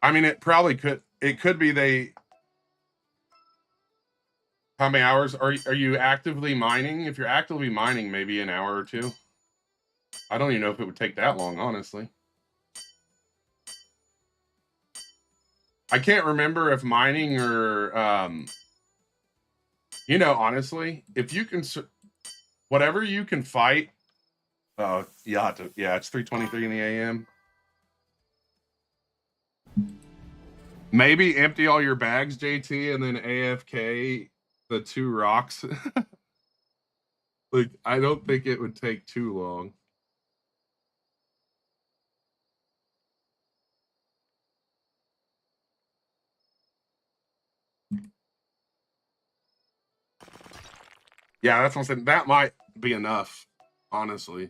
I mean, it probably could. It could be they. How many hours are you actively mining? If you're actively mining, maybe an hour or two. I don't even know if it would take that long, honestly. I can't remember if mining or honestly, if you can, whatever you can fight. You have to. Yeah, it's 3:23 in the a.m. Maybe empty all your bags, JT, and then AFK the 2 rocks. Like, I don't think it would take too long. Yeah, that's what I'm saying. That might be enough, honestly.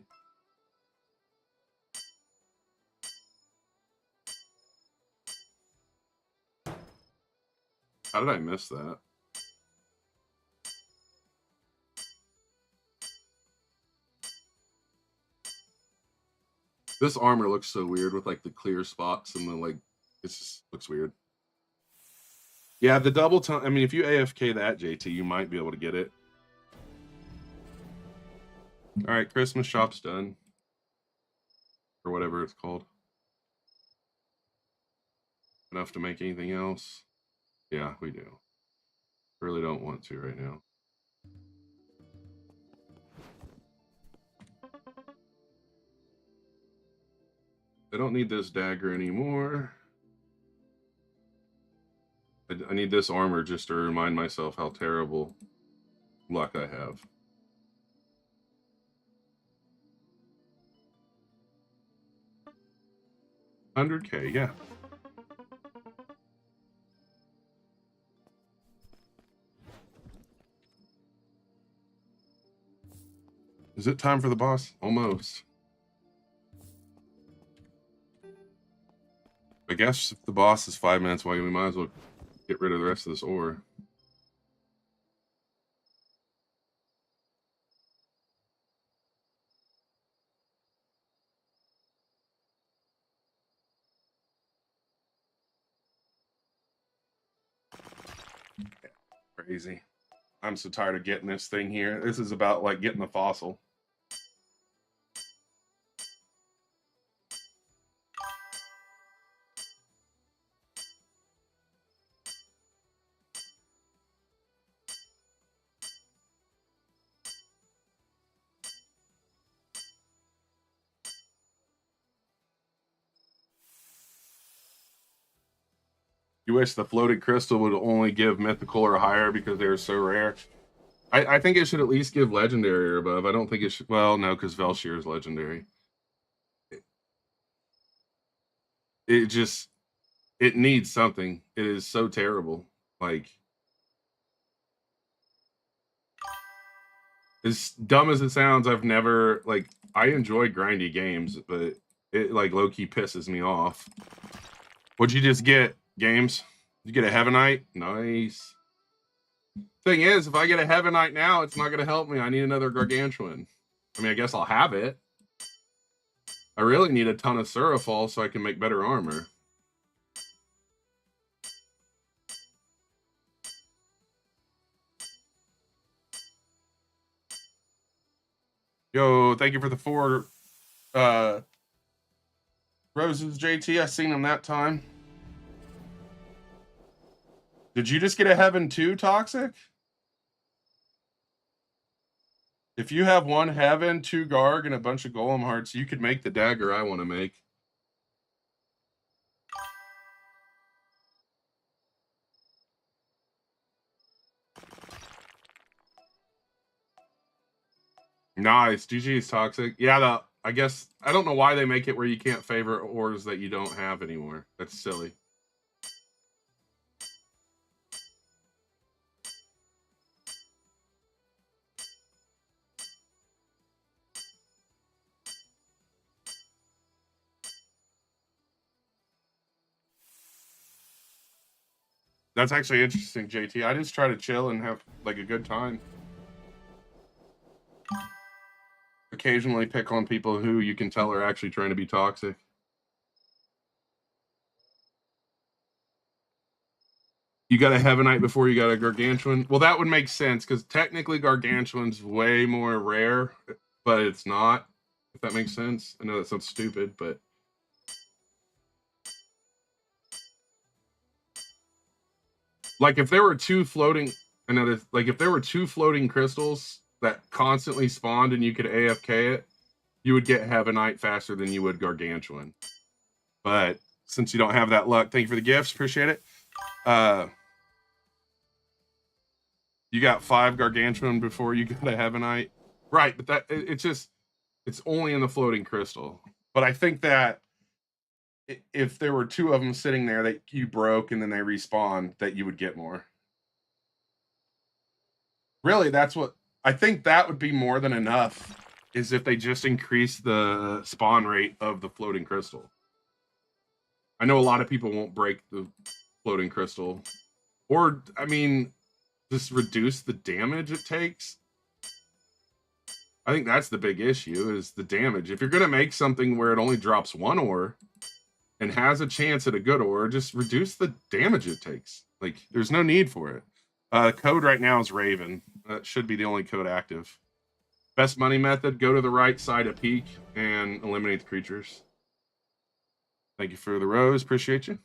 How did I miss that? This armor looks so weird with like the clear spots and the like. It just looks weird. Yeah, the double time. I mean, if you AFK that, JT, you might be able to get it. All right, Christmas shop's done. Or whatever it's called. Enough to make anything else? Yeah, we do. Really don't want to right now. I don't need this dagger anymore. I need this armor just to remind myself how terrible luck I have. $100K, yeah. Is it time for the boss? Almost. I guess if the boss is 5 minutes away, we might as well get rid of the rest of this ore. Crazy. I'm so tired of getting this thing here. This is about like getting the fossil. You wish the floated crystal would only give mythical or higher because they're so rare. I think it should at least give legendary or above. I don't think it should. Well, no, because Velshir is legendary. It just, it needs something. It is so terrible. Like, As dumb as it sounds, I've never, like, I enjoy grindy games, but it, like, low-key pisses me off. What'd you just get, games? Did you get a Heavenite? Nice. Thing is, if I get a Heavenite now, it's not going to help me. I need another Gargantuan. I mean, I guess I'll have it. I really need a ton of Surafall so I can make better armor. Yo, thank you for the 4 roses, JT. I seen them that time. Did you just get a Heaven 2, Toxic? If you have 1 Heaven, 2 Garg, and a bunch of Golem Hearts, you could make the dagger I want to make. Nice. GG's, Toxic. Yeah, I guess, I don't know why they make it where you can't favorite ores that you don't have anymore. That's silly. That's actually interesting, JT. I just try to chill and have, like, a good time. Occasionally pick on people who you can tell are actually trying to be toxic. You got a Heavenite before you got a Gargantuan? Well, that would make sense, because technically Gargantuan's way more rare, but it's not, if that makes sense. I know that sounds stupid, but... Like, if there were 2 floating... like, if there were 2 floating crystals that constantly spawned and you could AFK it, you would get Heavenite faster than you would Gargantuan. But since you don't have that luck, thank you for the gifts. Appreciate it. You got 5 Gargantuan before you got a Heavenite. Right, but that it's only in the floating crystal. But I think that if there were 2 of them sitting there that you broke and then they respawn, that you would get more. Really, that's what I think that would be more than enough, is if they just increase the spawn rate of the floating crystal. I know a lot of people won't break the floating crystal. Or, I mean, just reduce the damage it takes. I think that's the big issue, is the damage. If you're going to make something where it only drops 1 ore and has a chance at a good ore, just reduce the damage it takes. Like, there's no need for it. Code right now is Raven. That should be the only code active. Best money method, go to the right side of peak and eliminate the creatures. Thank you for the rose. Appreciate you.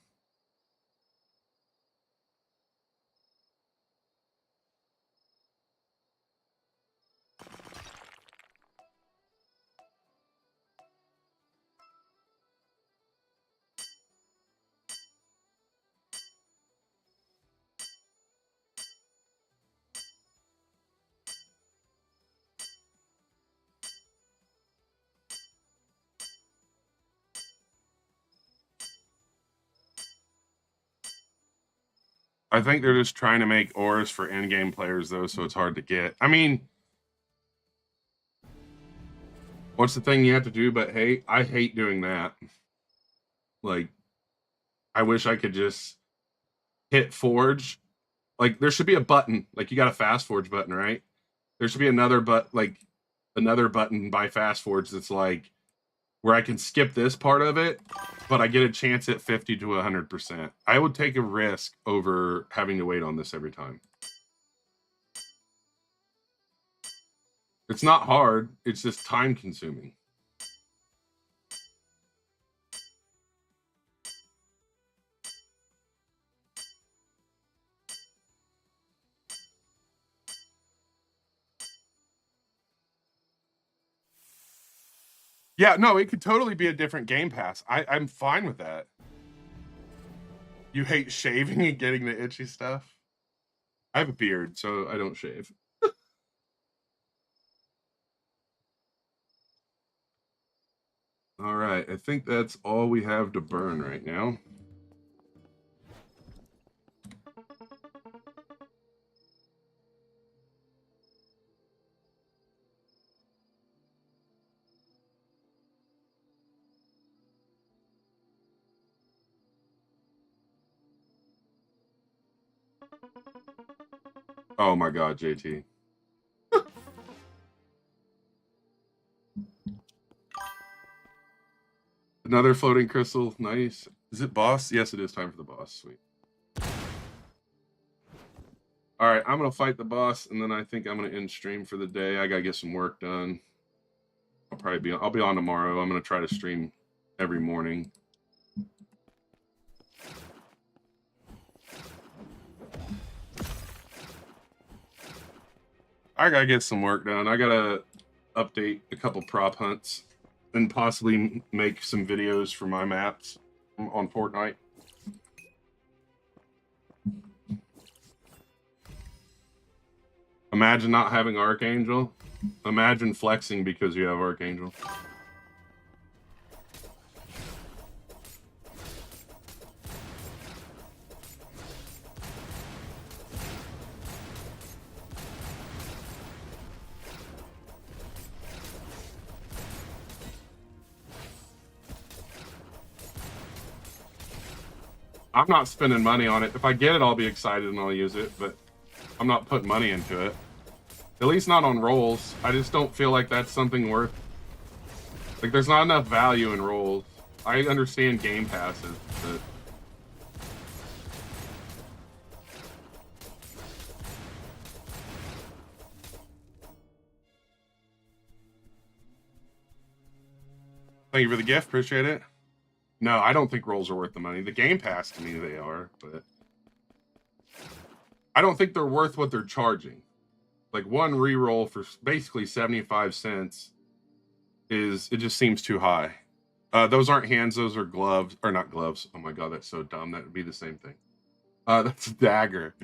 I think they're just trying to make ores for in-game players, though, so it's hard to get. I mean, what's the thing you have to do but hate? I hate doing that. Like, I wish I could just hit forge. Like, there should be a button. Like, you got a fast forge button, right? There should be another button by fast forge that's like, where I can skip this part of it, but I get a chance at 50 to 100%. I would take a risk over having to wait on this every time. It's not hard. It's just time consuming. Yeah, no, it could totally be a different Game Pass. I'm fine with that. You hate shaving and getting the itchy stuff? I have a beard, so I don't shave. All right, I think that's all we have to burn right now. Oh my god, JT. Another floating crystal. Nice. Is it boss? Yes, it is time for the boss. Sweet. All right, I'm gonna fight the boss, and then I think I'm gonna end stream for the day. I gotta get some work done. I'll be on tomorrow. I'm gonna try to stream every morning. I gotta get some work done. I gotta update a couple prop hunts and possibly make some videos for my maps on Fortnite. Imagine not having Archangel. Imagine flexing because you have Archangel. I'm not spending money on it. If I get it, I'll be excited and I'll use it, but I'm not putting money into it. At least not on rolls. I just don't feel like that's something worth... Like, there's not enough value in rolls. I understand game passes, but... Thank you for the gift. Appreciate it. No, I don't think rolls are worth the money. The game pass, to me, they are, but... I don't think they're worth what they're charging. Like, one reroll for basically 75 cents it just seems too high. Those aren't hands, those are gloves. Or not gloves. Oh my god, that's so dumb. That would be the same thing. That's a dagger.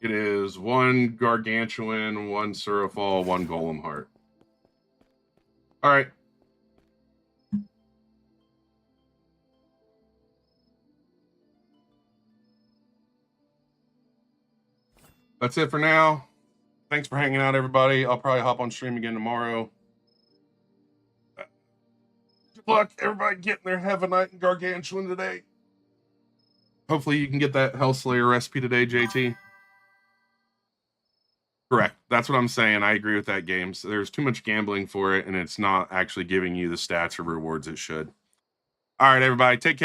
It is one gargantuan, one surafal, one golem heart. All right. That's it for now. Thanks for hanging out, everybody. I'll probably hop on stream again tomorrow. Good luck, everybody, getting their Heavenite and Gargantuan today. Hopefully you can get that Hellslayer recipe today, JT. Correct. That's what I'm saying. I agree with that game. So there's too much gambling for it, and it's not actually giving you the stats or rewards it should. All right, everybody. Take care.